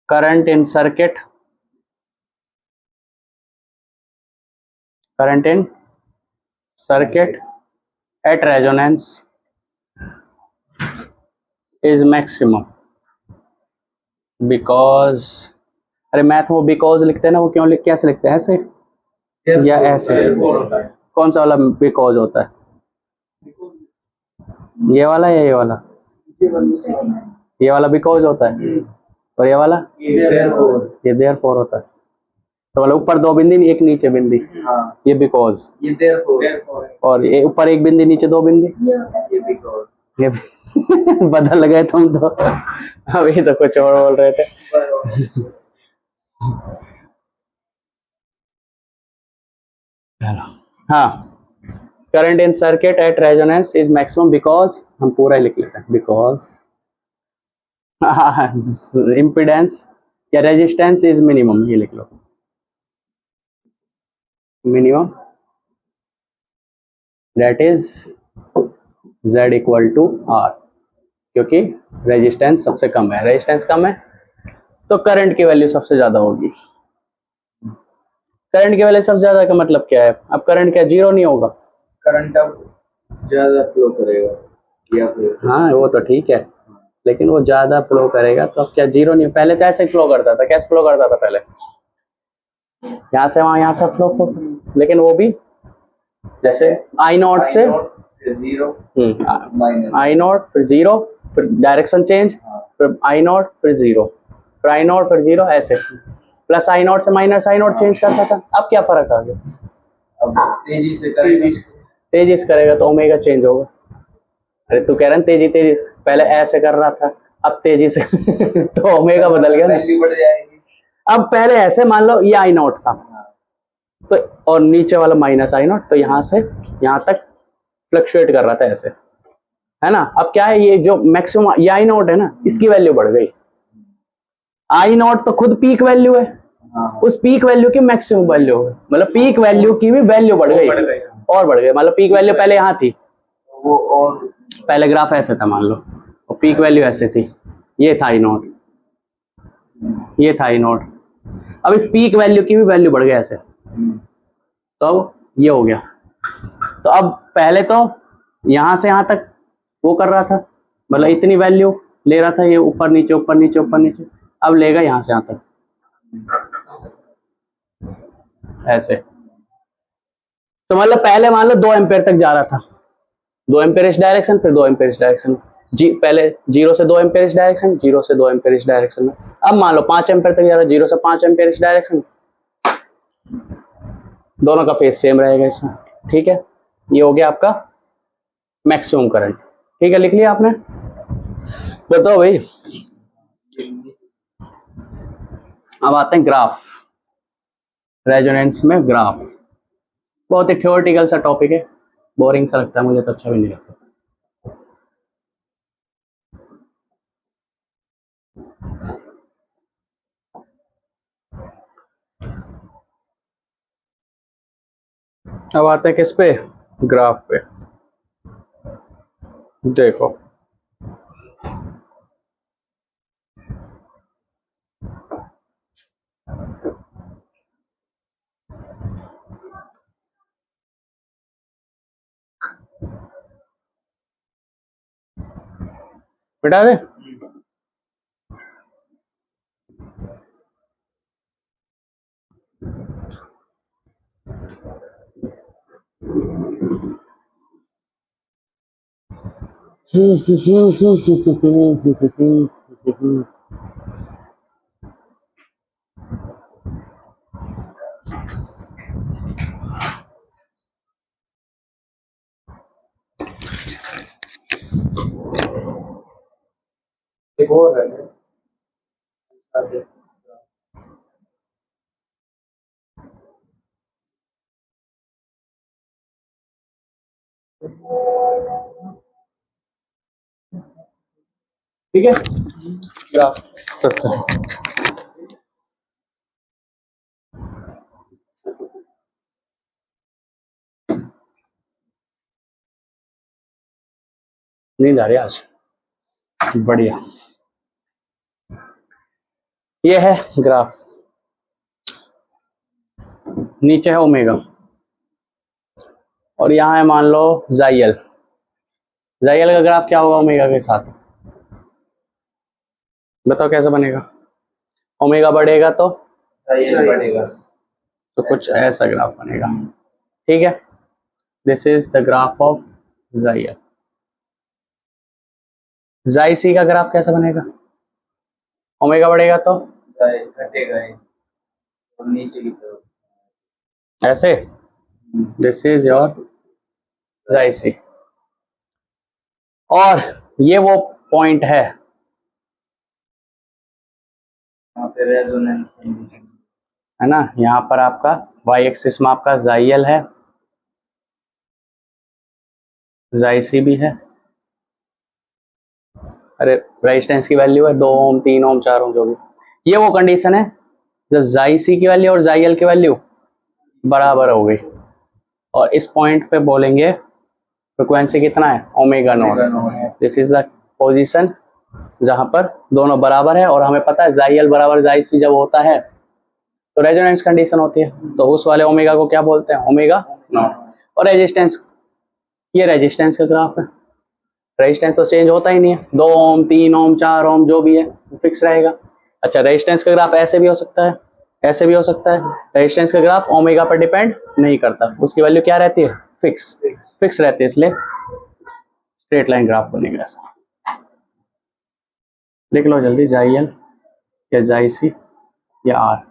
current in circuit, current in circuit at resonance is maximum because, अरे मैथ वो बिकॉज लिखते हैं ना, वो क्यों कैसे लिखते हैं? ऐसे या ऐसे? कौन सा वाला बिकॉज होता है? ये वाला या ये वाला? ये वाला बिकॉज होता है और ये वाला ये देयरफॉर होता है। तो वाला ऊपर 2 बिंदी एक नीचे बिंदी, ये बिकॉज, ये देयरफॉर, और ये ऊपर 1 बिंदी नीचे 2 बिंदी, ये बिकॉज। ये बदल गए तुम तो, अभी तो कुछ और बोल रहे थे। हाँ, current in circuit at resonance is maximum because, हम पूरा ही लिख लेते हैं, बिकॉज इम्पीडेंस या रेजिस्टेंस इज मिनिमम, ये लिख लो minimum, that is Z equal to R, क्योंकि रेजिस्टेंस सबसे कम है, रेजिस्टेंस कम है तो करंट की वैल्यू सबसे ज्यादा होगी। करंट की वैल्यू सबसे ज्यादा का मतलब क्या है? अब करंट क्या 0 नहीं होगा? करंट अब ज्यादा फ्लो करेगा या फिर, हाँ वो तो ठीक है, लेकिन वो ज्यादा फ्लो करेगा तो अब क्या 0 नहीं? पहले तो ऐसे ही फ्लो करता था, कैसे फ्लो करता था पहले? यहाँ से वहां, यहाँ से फ्लो, लेकिन वो भी जैसे आई नॉट से 0 माइनस आई नॉट फिर 0 फिर डायरेक्शन चेंज, फिर आई नॉट फिर 0 फिर आई नॉट फिर 0, ऐसे प्लस आई नॉट से माइनस आई नॉट चेंज करता था। अब क्या फर्क आ गया? अब तेजी से करेगा, तेजी से करेगा तो ओमेगा चेंज होगा। अरे तू कह रहा है तेजी से, पहले ऐसे कर रहा था अब तेजी से तो ओमेगा बदल गया ना, वैल्यू बढ़ जाएगी। अब पहले ऐसे मान लो ये आई नॉट था तो, और नीचे वाला माइनस आई नॉट, तो यहाँ से यहाँ तक फ्लक्चुएट कर रहा था ऐसे, है ना? अब क्या है, ये जो मैक्सिमम ये आई नॉट है ना, इसकी वैल्यू बढ़ गई। आई नॉट तो खुद पीक वैल्यू है, उस पीक वैल्यू की मैक्सिमम वैल्यू है, मतलब पीक वैल्यू की भी वैल्यू बढ़ गई और बढ़ गई। मतलब पीक वैल्यू पहले यहाँ थी, वो और पहले ग्राफ ऐसे था मान लो, और पीक वैल्यू ऐसे थी, ये था आई नॉट, ये था आई नॉट। अब इस पीक वैल्यू की भी वैल्यू बढ़ गई ऐसे, तो ये हो गया। तो अब पहले तो यहां से यहां तक वो कर रहा था, मतलब इतनी वैल्यू ले रहा था, ये ऊपर नीचे ऊपर नीचे ऊपर नीचे। अब लेगा यहां से यहां तक ऐसे। तो मतलब पहले मान लो 2 एम्पेयर तक जा रहा था, 2 एम्पेयर इस डायरेक्शन, फिर 2 एम्पेयर इस डायरेक्शन। जी पहले 0 से 2 एम्पेयर इस डायरेक्शन, 0 से 2 एम्पेयर इस डायरेक्शन में। अब मान लो 5 एम्पेयर तक जा रहा है, 0 से 5 एम्पेयर इस डायरेक्शन। दोनों का फेज सेम रहेगा इसमें, ठीक है। ये हो गया आपका मैक्सिमम करंट, ठीक है। लिख लिया आपने? बताओ भाई। अब आते हैं ग्राफ, रेजोनेंस में ग्राफ। बहुत ही थ्योरेटिकल सा टॉपिक है, बोरिंग सा लगता है मुझे तो, अच्छा भी नहीं लगता। अब आते हैं किस पे? ग्राफ पे। देखो बेटा दे। एक और है। ठीक है, ग्राफ करते हैं। नींद आ रही है आज, बढ़िया। ये है ग्राफ, नीचे है ओमेगा और यहाँ है मान लो जाइयल। जाइयल का ग्राफ क्या होगा ओमेगा के साथ? बताओ कैसे बनेगा? ओमेगा बढ़ेगा तो बढ़ेगा। तो कुछ ऐसा ग्राफ बनेगा, ठीक है। This is the graph of जाइयल। जाई सी का ग्राफ कैसा बनेगा? ओमेगा बढ़ेगा तो घटेगा ये, और नीचे की तरफ ऐसे। दिस इज योर जाई सी। और ये वो पॉइंट है, वहाँ पे रेजोनेंस कंडीशन। है ना। यहाँ पर आपका वाई एक्सिस में आपका जाइयल है, जाइसी भी है। अरे रेजिस्टेंस की वैल्यू है 2 ओम 3 ओम 4 ओम जो भी। ये वो कंडीशन है जब जाइसी की वैल्यू और जाइयल की वैल्यू बराबर हो गई, और इस पॉइंट पे बोलेंगे फ्रिक्वेंसी कितना है? Omega naught. This is the position जहां पर दोनों बराबर है, और हमें पता है जाइयल बराबर जाइसी जब होता है तो रेजोनेंस कंडीशन होती है, तो उस वाले ओमेगा को क्या बोलते हैं? Omega naught. और रेजिस्टेंस, ये रेजिस्टेंस का ग्राफ है। रेजिस्टेंस तो चेंज होता ही नहीं है, 2 ओम 3 ओम 4 ओम जो भी है फिक्स रहेगा। अच्छा, रेजिस्टेंस का ग्राफ ऐसे भी हो सकता है, ऐसे भी हो सकता है। रेजिस्टेंस का ग्राफ ओमेगा पर डिपेंड नहीं करता, उसकी वैल्यू क्या रहती है? फिक्स, फिक्स रहती है, इसलिए स्ट्रेट लाइन ग्राफ बनेगा ऐसा। लिख लो जल्दी, जाइयल या जाइसी या आर।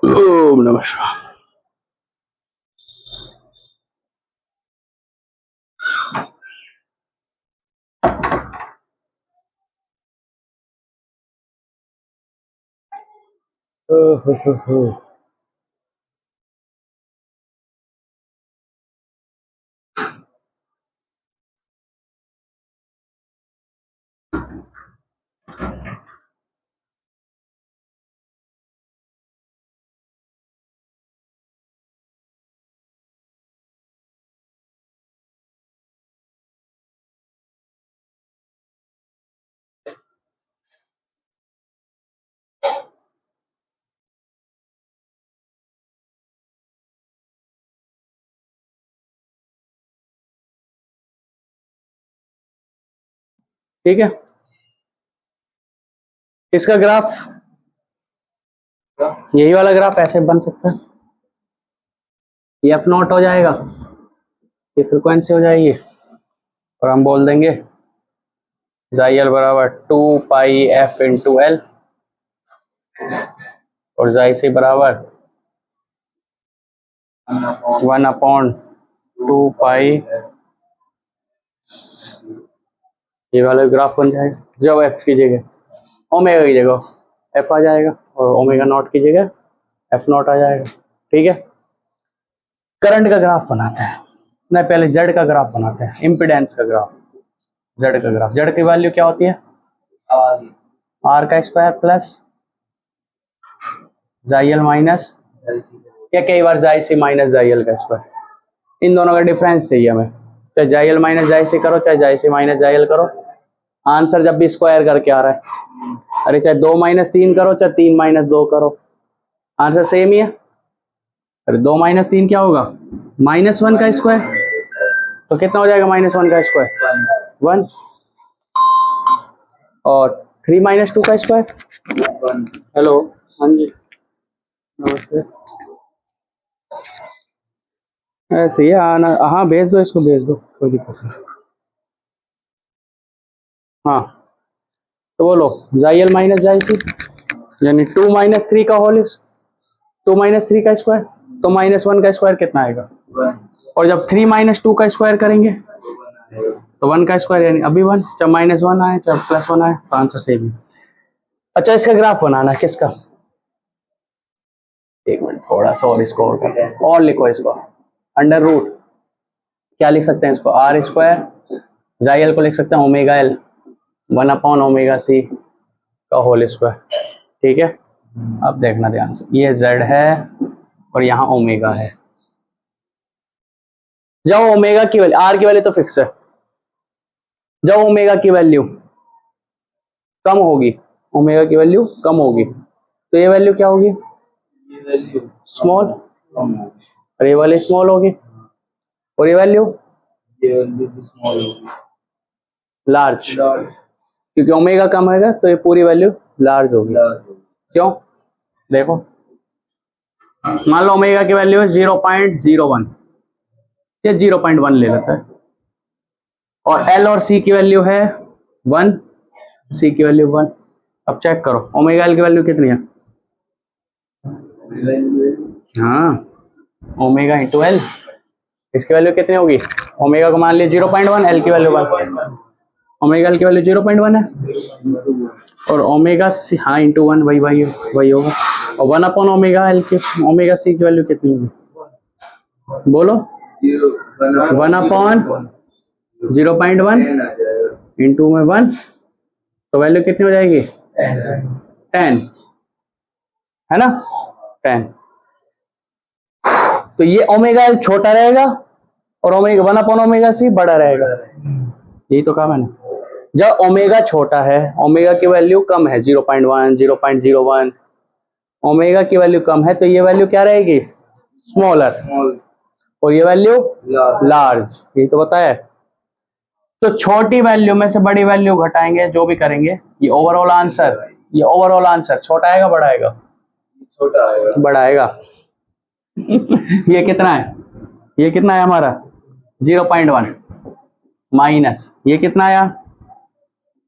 ओम नमः शिवाय। ठीक है, इसका ग्राफ यही वाला ग्राफ ऐसे बन सकता है, ये एफ नॉट हो जाएगा, ये फ्रिक्वेंसी हो जाएगी, और हम बोल देंगे जाई एल बराबर 2 पाई एफ इंटू एल, और जाई सी बराबर 1/2 पाई, ये वाला ग्राफ बन जाएगा। जब एफ की जगह ओमेगा की जगह एफ आ जाएगा और ओमेगा नॉट की जगह एफ नॉट आ जाएगा। ठीक है, करंट का ग्राफ बनाते हैं, नहीं पहले जेड का ग्राफ बनाते हैं, इम्पिडेंस का ग्राफ, जेड का ग्राफ। जेड की वैल्यू क्या होती है, आर का स्क्वायर प्लस जाई एल माइनस, या कई बार जाई सी माइनस जाई एल का स्क्वायर, इन दोनों का डिफरेंस चाहिए हमें, चाहे जाई एल माइनस जाई सी करो, चाहे जाई सी माइनस जाई एल करो, आंसर जब भी स्क्वायर करके आ रहा है, अरे चाहे 2 - 3 करो, चाहे 3 - 2 करो, आंसर सेम ही है। अरे 2 - 3 क्या होगा, -1 का स्क्वायर, तो कितना हो जाएगा -1 का स्क्वायर 1, और 3 - 2 का स्क्वायर, हेलो, हाँ जी नमस्ते, ऐसे ही आना, हाँ भेज दो इसको, भेज दो, कोई दिक्कत नहीं। हाँ तो बोलो जाई एल माइनस जाई सी, यानी 2 - 3 का होल, 2 - 3 का स्क्वायर, तो -1 का स्क्वायर कितना आएगा, और जब 3 - 2 का स्क्वायर करेंगे तो 1 का स्क्वायर, यानी अभी 1, चाहे -1 आए चाहे +1 आए, तो आंसर सेम है। अच्छा इसका ग्राफ बनाना है किसका, एक मिनट थोड़ा सा और इसको और करते हैं, और लिखो इसको, अंडर रूट क्या लिख सकते हैं इसको, आर स्क्वायर, जाई एल को लिख सकते हैं ओमेगा एल 1/ओमेगा सी का होल स्क्वायर। ठीक है, अब देखना ध्यान से, ये जेड है और यहाँ ओमेगा है, जब ओमेगा की वैल्यू, आर की वैल्यू तो फिक्स है, जब ओमेगा की वैल्यू कम होगी, ओमेगा की वैल्यू कम होगी, तो ये वैल्यू क्या होगी, स्मॉल, और ये वाली स्मॉल होगी, और ये वैल्यू लार्ज, क्योंकि ओमेगा कम होगा तो ये पूरी वैल्यू लार्ज होगी। क्यों, देखो मान लो ओमेगा की वैल्यू है 0.01 या 0.1 ले लेता है, और एल और सी की वैल्यू है 1, सी की वैल्यू 1। अब चेक करो ओमेगा एल की वैल्यू कितनी है, हाँ ओमेगा इंटू एल, इसकी वैल्यू कितनी होगी, ओमेगा को मान लिया 0.1, एल की वैल्यू 1, ओमेगा एल की वैल्यू 0.1 है, और ओमेगा सी, हाँ इंटू 1, वही होगा, और 1/ओमेगा एल की, ओमेगा सी की वैल्यू कितनी होगी, बोलो 1/0.1 इंटू में 1, तो वैल्यू कितनी हो जाएगी 10, है ना 10। तो ये ओमेगा एल छोटा रहेगा और ओमेगा 1/ओमेगा सी बड़ा रहेगा, यही तो कहा मैंने। जब ओमेगा छोटा है, ओमेगा की वैल्यू कम है 0.1, 0.01, ओमेगा की वैल्यू कम है, तो ये वैल्यू क्या रहेगी, स्मॉलर, और ये वैल्यू लार्ज, यही तो बताया। तो छोटी वैल्यू में से बड़ी वैल्यू घटाएंगे, जो भी करेंगे, ये ओवरऑल आंसर छोटा आएगा बड़ा आएगा, छोटा आएगा, बड़ा आएगा। ये कितना है, ये कितना है हमारा 0.1 माइनस ये कितना आया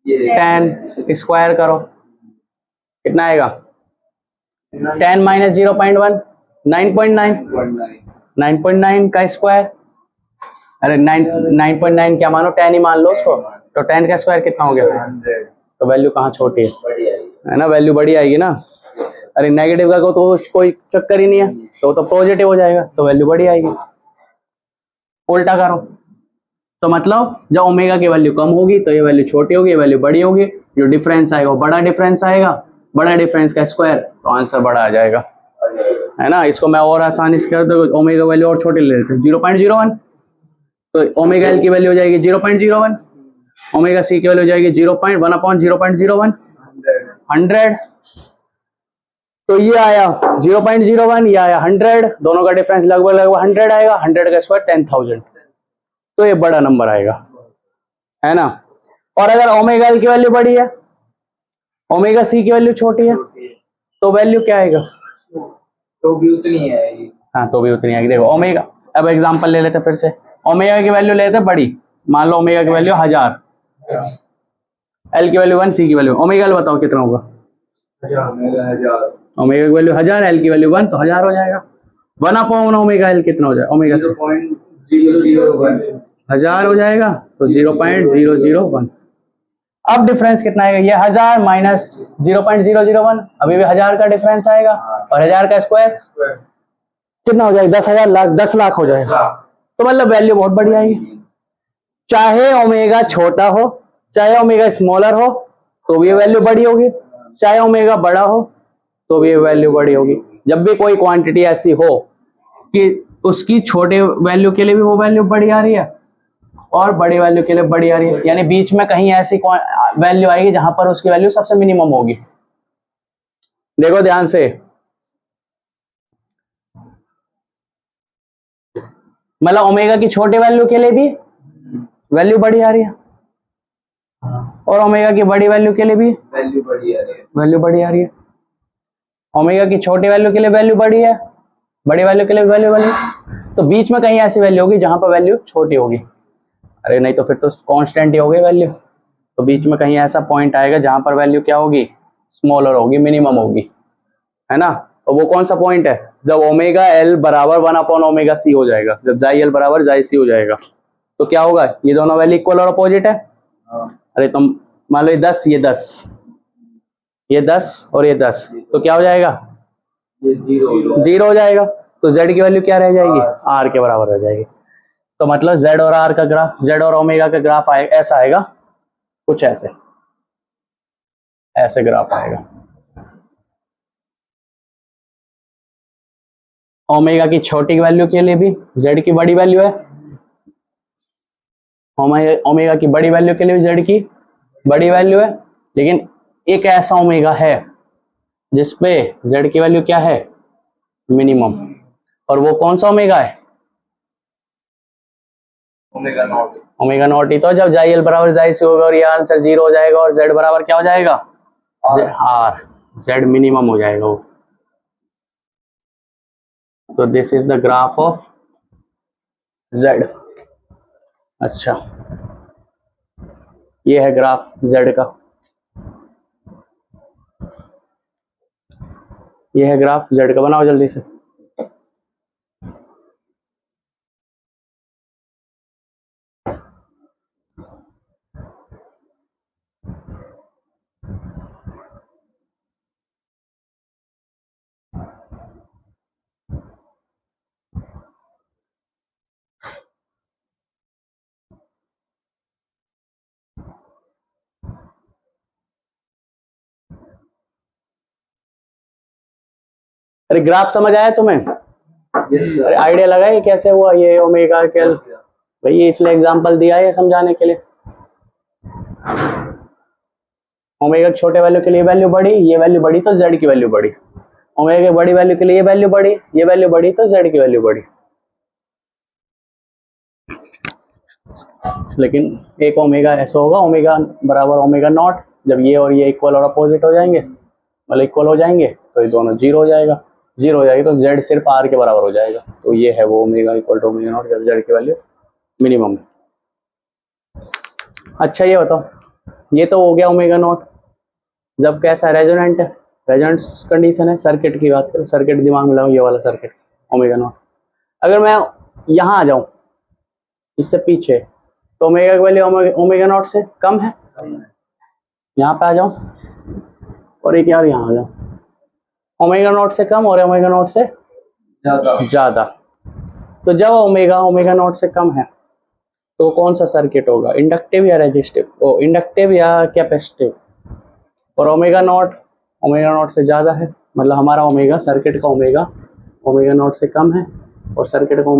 10, स्क्वायर करो कितना आएगा 10 - 0.1 9.9, 9.9 का स्क्वायर, अरे 9.9 क्या मानो 10 ही मान लो उसको, तो 10 का स्क्वायर कितना हो गया, तो वैल्यू कहाँ छोटी है ना, वैल्यू बड़ी आएगी ना। अरे नेगेटिव का तो कोई चक्कर ही नहीं है, तो पॉजिटिव हो जाएगा, तो वैल्यू बड़ी आएगी। उल्टा करो तो मतलब जब ओमेगा की वैल्यू कम होगी तो ये वैल्यू छोटी होगी, ये वैल्यू बड़ी होगी, जो डिफरेंस आएगा वो बड़ा डिफरेंस आएगा, बड़ा डिफरेंस का स्क्वायर, तो आंसर बड़ा आ जाएगा, है ना। इसको मैं और आसानी से कर दूं, ओमेगा वैल्यू और छोटी ले लेते हैं 0.01, तो ओमेगा एल की वैल्यू हो जाएगी 0.01, ओमेगा सी की वैल्यू हो जाएगी 0.1/0.01 100, तो ये आया 0.01, ये आया 100, दोनों का डिफरेंस लगभग लगभग 100 आएगा, 100 का स्क्वायर 10,000, तो ये बड़ा नंबर आएगा, है ना। और अगर ओमेगा एल की वैल्यू बड़ी है, ओमेगा सी की वैल्यू छोटी है, तो वैल्यू क्या आएगा, तो भी उतनी है ये। हाँ तो भी उतनी आएगी। देखो ओमेगा, अब एग्जांपल ले लेते हैं फिर से, ओमेगा की वैल्यू लेते हैं बड़ी, मान लो ओमेगा की वैल्यू 1000, एल की वैल्यू 1, सी की वैल्यू, ओमेगा एल बताओ कितना होगा, 1000। ओमेगा की वैल्यू 1000, एल की वैल्यू 1, तो 1000 हो जाएगा। 1/1 ओमेगा एल कितना हो जाएगा, ओमेगा सी 0.001। 1000 हो जाएगा, तो 0.001। अब डिफरेंस कितना आएगा, ये 1000 माइनस 0.001, अभी भी 1000 का डिफरेंस आएगा, और 1000 का स्क्वायर कितना हो जाएगा, 10,000 लाख, 10 लाख हो जाएगा, तो मतलब वैल्यू बहुत बड़ी आएगी। चाहे ओमेगा छोटा हो, चाहे ओमेगा स्मॉलर हो, तो भी वैल्यू बड़ी होगी, चाहे ओमेगा बड़ा हो तो भी वैल्यू बड़ी होगी। जब भी कोई क्वांटिटी ऐसी हो कि उसकी छोटे वैल्यू के लिए भी वो वैल्यू बड़ी आ रही है और बड़ी वैल्यू के लिए बड़ी आ रही है, यानी बीच में कहीं ऐसी वैल्यू आएगी जहां पर उसकी वैल्यू सबसे मिनिमम होगी। देखो ध्यान से, मतलब ओमेगा की छोटी वैल्यू के लिए भी वैल्यू बड़ी आ रही है और ओमेगा की बड़ी वैल्यू के लिए भी वैल्यू बड़ी आ रही है, वैल्यू बड़ी आ रही है। ओमेगा की छोटी वैल्यू के लिए वैल्यू बड़ी है, बड़ी वैल्यू के लिए वैल्यू बड़ी, तो बीच में कहीं ऐसी वैल्यू होगी जहां पर वैल्यू छोटी होगी। अरे नहीं तो फिर तो कांस्टेंट ही होगी वैल्यू, तो बीच में कहीं ऐसा पॉइंट आएगा जहां पर वैल्यू क्या होगी, स्मॉलर होगी, मिनिमम होगी, है ना। तो वो कौन सा पॉइंट है, जब ओमेगा एल बराबर 1/ओमेगा सी हो जाएगा, जब जाई एल बराबर जाई सी हो जाएगा, तो क्या होगा, ये दोनों वैल्यू इक्वल और अपोजिट है। अरे तुम मान लो ये 10, ये 10, ये 10 और ये 10, तो क्या हो जाएगा, ये 0 हो जाएगा, तो z की वैल्यू क्या रह जाएगी, r के बराबर रह जाएगी। तो मतलब z और r का ग्राफ, z और ओमेगा का ग्राफ ऐसा आएगा, कुछ ऐसे, ऐसे ग्राफ आएगा। ओमेगा की छोटी वैल्यू के लिए भी z की बड़ी वैल्यू है, ओमेगा की बड़ी वैल्यू के लिए भी z की बड़ी वैल्यू है, लेकिन एक ऐसा ओमेगा है जिसपे z की वैल्यू क्या है, मिनिमम, और वो कौन सा ओमेगा है, ओमेगा नॉट। ओमेगा नॉट ही तो, जब जाई एल बराबर जाई सी होगा और ये आंसर 0 हो जाएगा और z बराबर क्या हो जाएगा, r, z मिनिमम हो जाएगा वो। तो this is the graph of z। अच्छा ये है ग्राफ z का, ये है ग्राफ z का, बनाओ जल्दी से। अरे ग्राफ समझ आया तुम्हें, यस अरे आइडिया लगा है कैसे हुआ ये ओमेगा के, भाई इसलिए एग्जांपल दिया है समझाने के लिए। ओमेगा के छोटे वैल्यू के लिए वैल्यू बड़ी, ये वैल्यू बड़ी तो z की वैल्यू बड़ी, ओमेगा की बड़ी वैल्यू के लिए ये वैल्यू बड़ी, ये वैल्यू बड़ी तो z की वैल्यू बड़ी। लेकिन एक ओमेगा ऐसा होगा, ओमेगा बराबर ओमेगा नॉट, जब ये और ये इक्वल और अपोजिट हो जाएंगे, मतलब इक्वल हो जाएंगे, तो ये दोनों 0 हो जाएगा, 0 हो जाएगी तो z सिर्फ r के बराबर हो जाएगा, तो ये है वो omega equal to omega naught जब z की वैल्यू मिनिमम है। अच्छा ये बताओ, ये तो हो गया ओमेगा नॉट, जब कैसा रेजोनेंट है, रेजोनेंस कंडीशन है, सर्किट की बात करें, सर्किट दिमाग में लाऊं, ये वाला सर्किट ओमेगा नॉट। अगर मैं यहाँ आ जाऊं इससे पीछे, तो ओमेगा की वैल्यू ओमेगा नॉट से कम है, यहाँ पे आ जाऊं और एक यार यहाँ आ जाऊं, ओमेगा नॉट से कम और ओमेगा नॉट से ज्यादा। ज्यादा। तो जब ओमेगा नॉट से कम है तो कौन सा सर्किट होगा, इंडक्टिव या रेजिस्टिव, इंडक्टिव या कैपेसिटिव। और ओमेगा नॉट से ज्यादा है, मतलब हमारा ओमेगा, सर्किट का ओमेगा नॉट से कम है और सर्किट का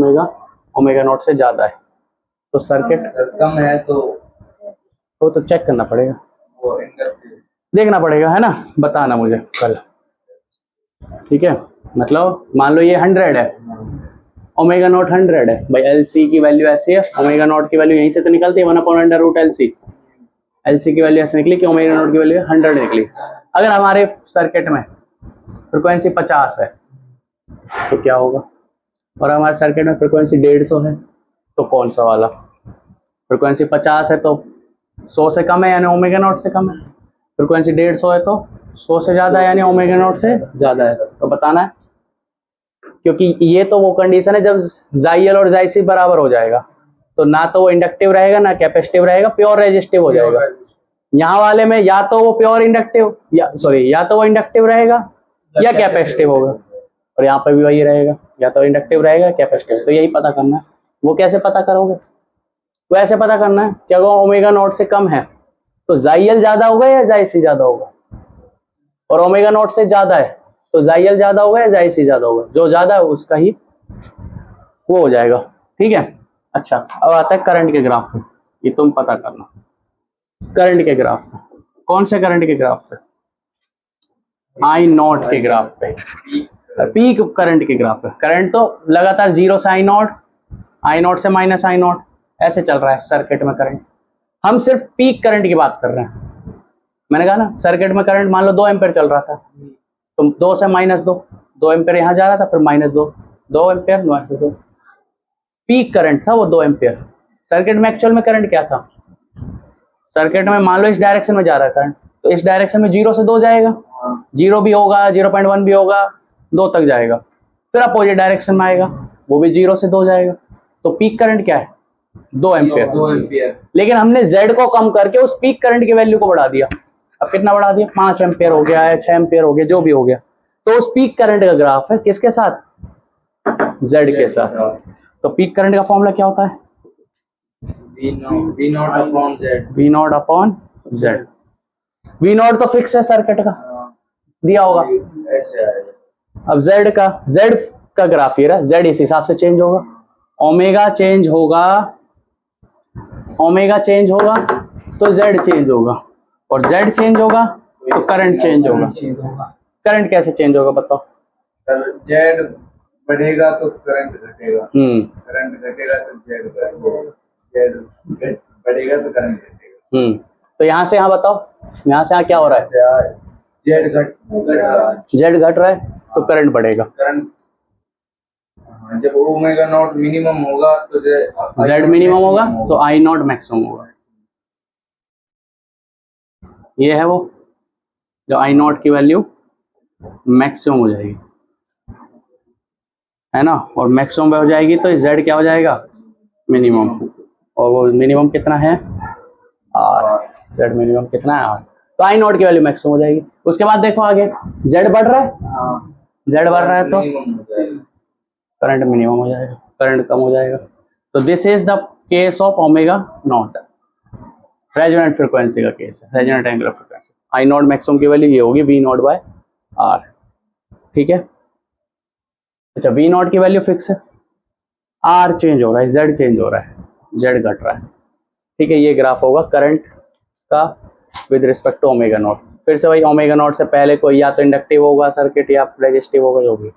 ओमेगा नॉट से ज्यादा है। तो सर्किट कम है तो वो तो चेक करना पड़ेगा, वो इंडक्टिव। देखना पड़ेगा, है ना, बताना मुझे कल, ठीक है। मतलब मान लो ये 100 है, ओमेगा नॉट 100 है भाई, एल सी की वैल्यू ऐसी है, ओमेगा नॉट की वैल्यू यहीं से तो निकलती है 1/√LC। एलसी की वैल्यू ऐसे निकली कि ओमेगा नॉट की वैल्यू 100 निकली। अगर हमारे सर्किट में फ्रिक्वेंसी 50 है तो क्या होगा, और हमारे सर्किट में फ्रिक्वेंसी 150 है तो कौन सा वाला। फ्रिक्वेंसी 50 है तो 100 से कम है यानी ओमेगा नॉट से कम है, फ्रिक्वेंसी 150 है तो 100 से ज़्यादा है यानी ओमेगा नॉट से ज़्यादा है। तो बताना है, क्योंकि ये तो वो कंडीशन है जब जाइएल और जाइसी बराबर हो जाएगा, तो ना तो वो इंडक्टिव रहेगा ना कैपेसिटिव रहेगा, प्योर रेजिस्टिव हो जाएगा। यहाँ वाले में या तो वो प्योर इंडक्टिव या तो वो इंडक्टिव रहेगा या कैपेसिटिव होगा, और यहाँ पे भी वही रहेगा, या तो इंडक्टिव रहेगा कैपेसिटिव। तो यही पता करना है। वो कैसे पता करोगे, वो ऐसे पता करना है कि अगर ओमेगा नॉट से कम है तो जाइएल ज्यादा होगा या जाइसी ज्यादा होगा, और ओमेगा नॉट से ज्यादा है तो जाइएल ज्यादा होगा या जाइसी ज्यादा होगा, जो ज्यादा है उसका ही वो हो जाएगा, ठीक है। अच्छा, अब आता है करंट के ग्राफ पे, ये तुम पता करना। करंट के ग्राफ पे, कौन से करंट के ग्राफ पे, आई नॉट के ग्राफ पे, पीक करंट के ग्राफ पे। करंट तो लगातार 0 से आई नॉट से माइनस आई नॉट ऐसे चल रहा है सर्किट में करंट। हम सिर्फ पीक करंट की बात कर रहे हैं। मैंने कहा ना, सर्किट में करंट मान लो 2 एम्पेयर चल रहा था, तो 2 से -2 एम्पेयर यहाँ जा रहा था, फिर -2 एम्पेयर, 2 पीक करंट था वो 2 एम्पेयर। सर्किट में एक्चुअल में करंट क्या था, सर्किट में मान लो इस डायरेक्शन में जा रहा है करंट, तो इस डायरेक्शन में 0 से 2 जाएगा, 0 भी होगा, 0.1 भी होगा, 2 तक जाएगा। फिर अपोजिट डायरेक्शन में आएगा, वो भी 0 से 2 जाएगा। तो पीक करंट क्या है, 2 एम्पेयर। लेकिन हमने Z को कम करके उस पीक करंट की वैल्यू को बढ़ा दिया। अब कितना बढ़ा दिया, 5 एम्पेयर हो गया है, 6 एम्पेयर हो गया, जो भी हो गया। तो उस पीक करंट का ग्राफ है किसके साथ, Z के साथ। तो पीक करंट का फॉर्मूला क्या होता है, V not upon Z। V not तो फिक्स है सर्किट का, दिया होगा। अब Z का ग्राफ ये रहा, Z इस हिसाब से चेंज होगा, ओमेगा चेंज होगा तो Z चेंज होगा, और Z चेंज होगा तो करंट चेंज होगा। करंट कैसे चेंज होगा बताओ, जेड बढ़ेगा तो करंट घटेगा, करंट घटेगा तो जेड बढ़ेगा तो करंट घटेगा। तो यहाँ से यहाँ बताओ, यहाँ से यहाँ क्या हो रहा है, जेड घट रहा है तो करंट बढ़ेगा। करंट जब ओमेगा नॉट मिनिमम होगा तो जेड मिनिमम होगा तो आई नॉट मैक्सिमम होगा। ये है वो जो आई नॉट की वैल्यू मैक्सिमम हो जाएगी, है ना, और मैक्सिमम हो जाएगी तो जेड क्या हो जाएगा, मिनिमम। और वो मिनिमम कितना है, आर। जेड मिनिमम कितना है, आर। तो आई नॉट की वैल्यू मैक्सिमम हो जाएगी। उसके बाद देखो आगे, जेड बढ़ रहा है, जेड बढ़ रहा है तो करंट मिनिमम हो जाएगा, करंट कम हो जाएगा। तो this is the case of omega naught, resonant frequency का केस है, resonant angular frequency. I not maximum की वैल्यू ये होगी V नॉट बाय आर, ठीक है। अच्छा, V नॉट की वैल्यू फिक्स है, आर चेंज हो रहा है, जेड चेंज हो रहा है, जेड घट रहा है, ठीक है। ये ग्राफ होगा करंट का with respect to omega naught. फिर से वही, ओमेगा नॉट से पहले कोई या तो इंडक्टिव होगा सर्किट या रेजिस्टिव होगा, जो भी।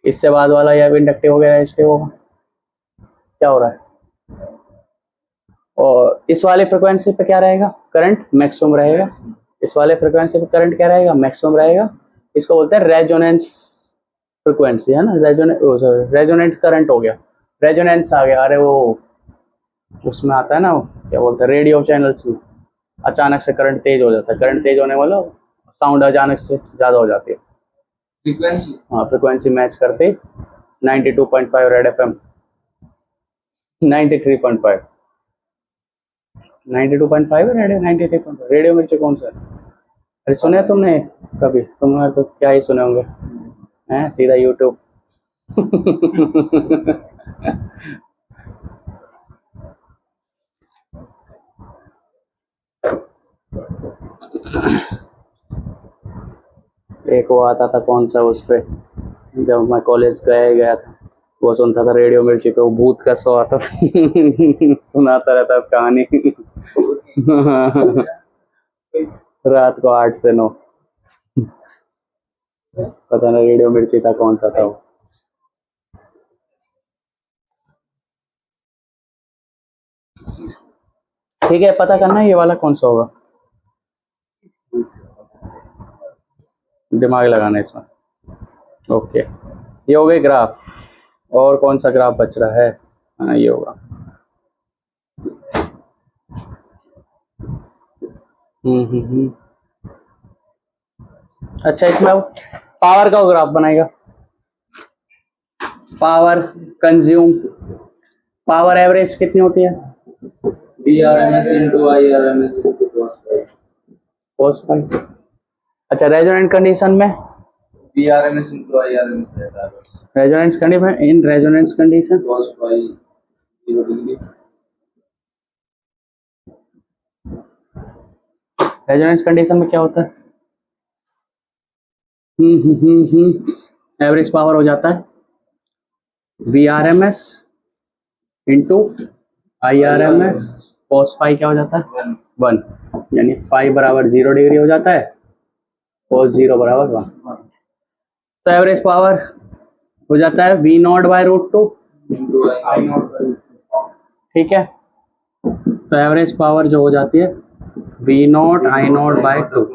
इससे बाद वाला या इंडक्टिव होगा या रेजिस्टिव होगा, क्या हो रहा है। और इस वाले फ्रिक्वेंसी पे क्या रहेगा, करंट मैक्सिमम रहेगा। इस वाले फ्रिक्वेंसी पे करंट क्या रहेगा, मैक्सिमम रहेगा। इसको बोलते हैं रेजोनेंस फ्रिक्वेंसी, है ना, रेजोनेंट करंट हो गया, रेजोनेंस आ गया। अरे वो उसमें आता है ना, क्या बोलते हैं, रेडियो चैनल्स में अचानक से करंट तेज हो जाता है, करंट तेज होने वाला साउंड अचानक से ज़्यादा हो जाती है, फ्रीक्वेंसी, हाँ, फ्रिक्वेंसी मैच करते 92.5 रेड FM, 93.5 92.5 है रेडियो, 93.5 रेडियो मिर्ची कौन सा है, अरे सुने तुमने कभी? तुमने तो क्या ही सुने होंगे, हैं सीधा यूट्यूब। एक वो आता था कौन सा उस पे, जब मैं कॉलेज गया था, वो सुनता था रेडियो मिर्ची पे, वो भूत का शो आता था। सुनाता रहता था कहानी। रात को 8 से 9, पता नहीं रेडियो मिर्ची था कौन सा था वो। ठीक है, पता करना है ये वाला कौन सा होगा, दिमाग लगाना है इसमें। ओके, ये हो गए ग्राफ। और कौन सा ग्राफ बच रहा है? हाँ ये होगा। हम्म। अच्छा, इसमें अब पावर का ग्राफ बनाएगा, पावर कंज्यूम, पावर एवरेज कितनी होती है? BRMS into IRMS into cos phi। cos phi। अच्छा, रेजोनेंट कंडीशन में BRMS into IRMS रहता है बस। Resonance condition, in resonance condition cos phi 0 degree. Resonance condition में क्या होता है? एवरेज पावर हो जाता है VRMS into IRMS, cos phi क्या हो जाता है? 1, यानी phi बराबर 0 डिग्री हो जाता है, cos 0 बराबर 1। तो एवरेज पावर हो जाता है V0/√2, ठीक है। तो एवरेज पावर जो हो जाती है V0 I0/2,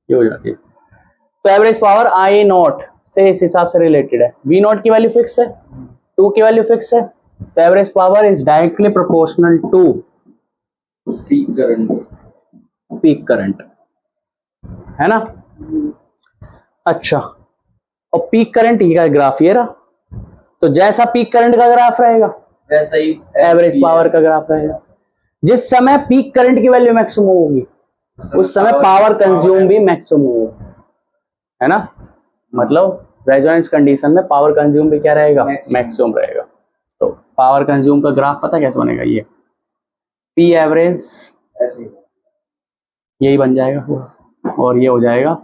ये हो जाती है। तो एवरेज पावर I0 से इस हिसाब से रिलेटेड है। V0 की वैल्यू फिक्स है, 2 की वैल्यू फिक्स है, तो average power is directly proportional to peak current, है ना। अच्छा, और पीक करंट ही का ग्राफ ये रहा, तो जैसा पीक करंट का ग्राफ रहेगा वैसा ही एवरेज पावर का ग्राफ रहेगा। जिस समय पीक करंट की वैल्यू मैक्सिमम होगी उस समय पावर कंज्यूम भी मैक्सिमम होगा, है ना। मतलब रेजोनेंस कंडीशन में पावर कंज्यूम भी क्या रहेगा? मैक्सिमम रहेगा। तो पावर कंज्यूम का ग्राफ पता कैसे बनेगा? ये पी एवरेज यही बन जाएगा, और ये हो जाएगा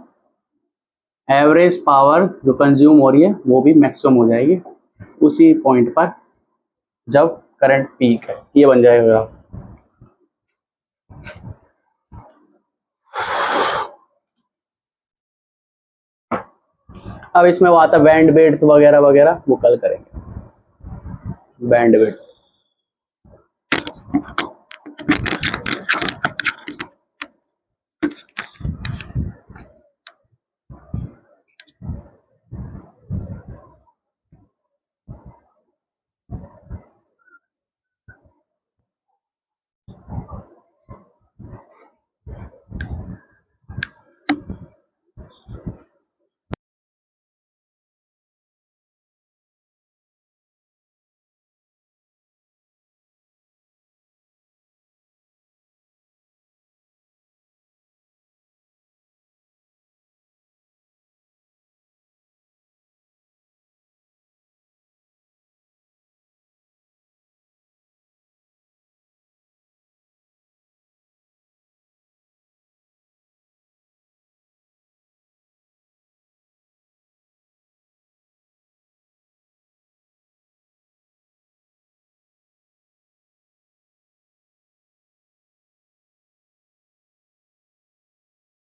एवरेज पावर जो कंज्यूम हो रही है वो भी मैक्सिमम हो जाएगी उसी पॉइंट पर जब करंट पीक है। ये बन जाएगा ग्राफ। अब इसमें वो आता है बैंड विड्थ वगैरह वगैरह, वो कल करेंगे बैंड विड्थ।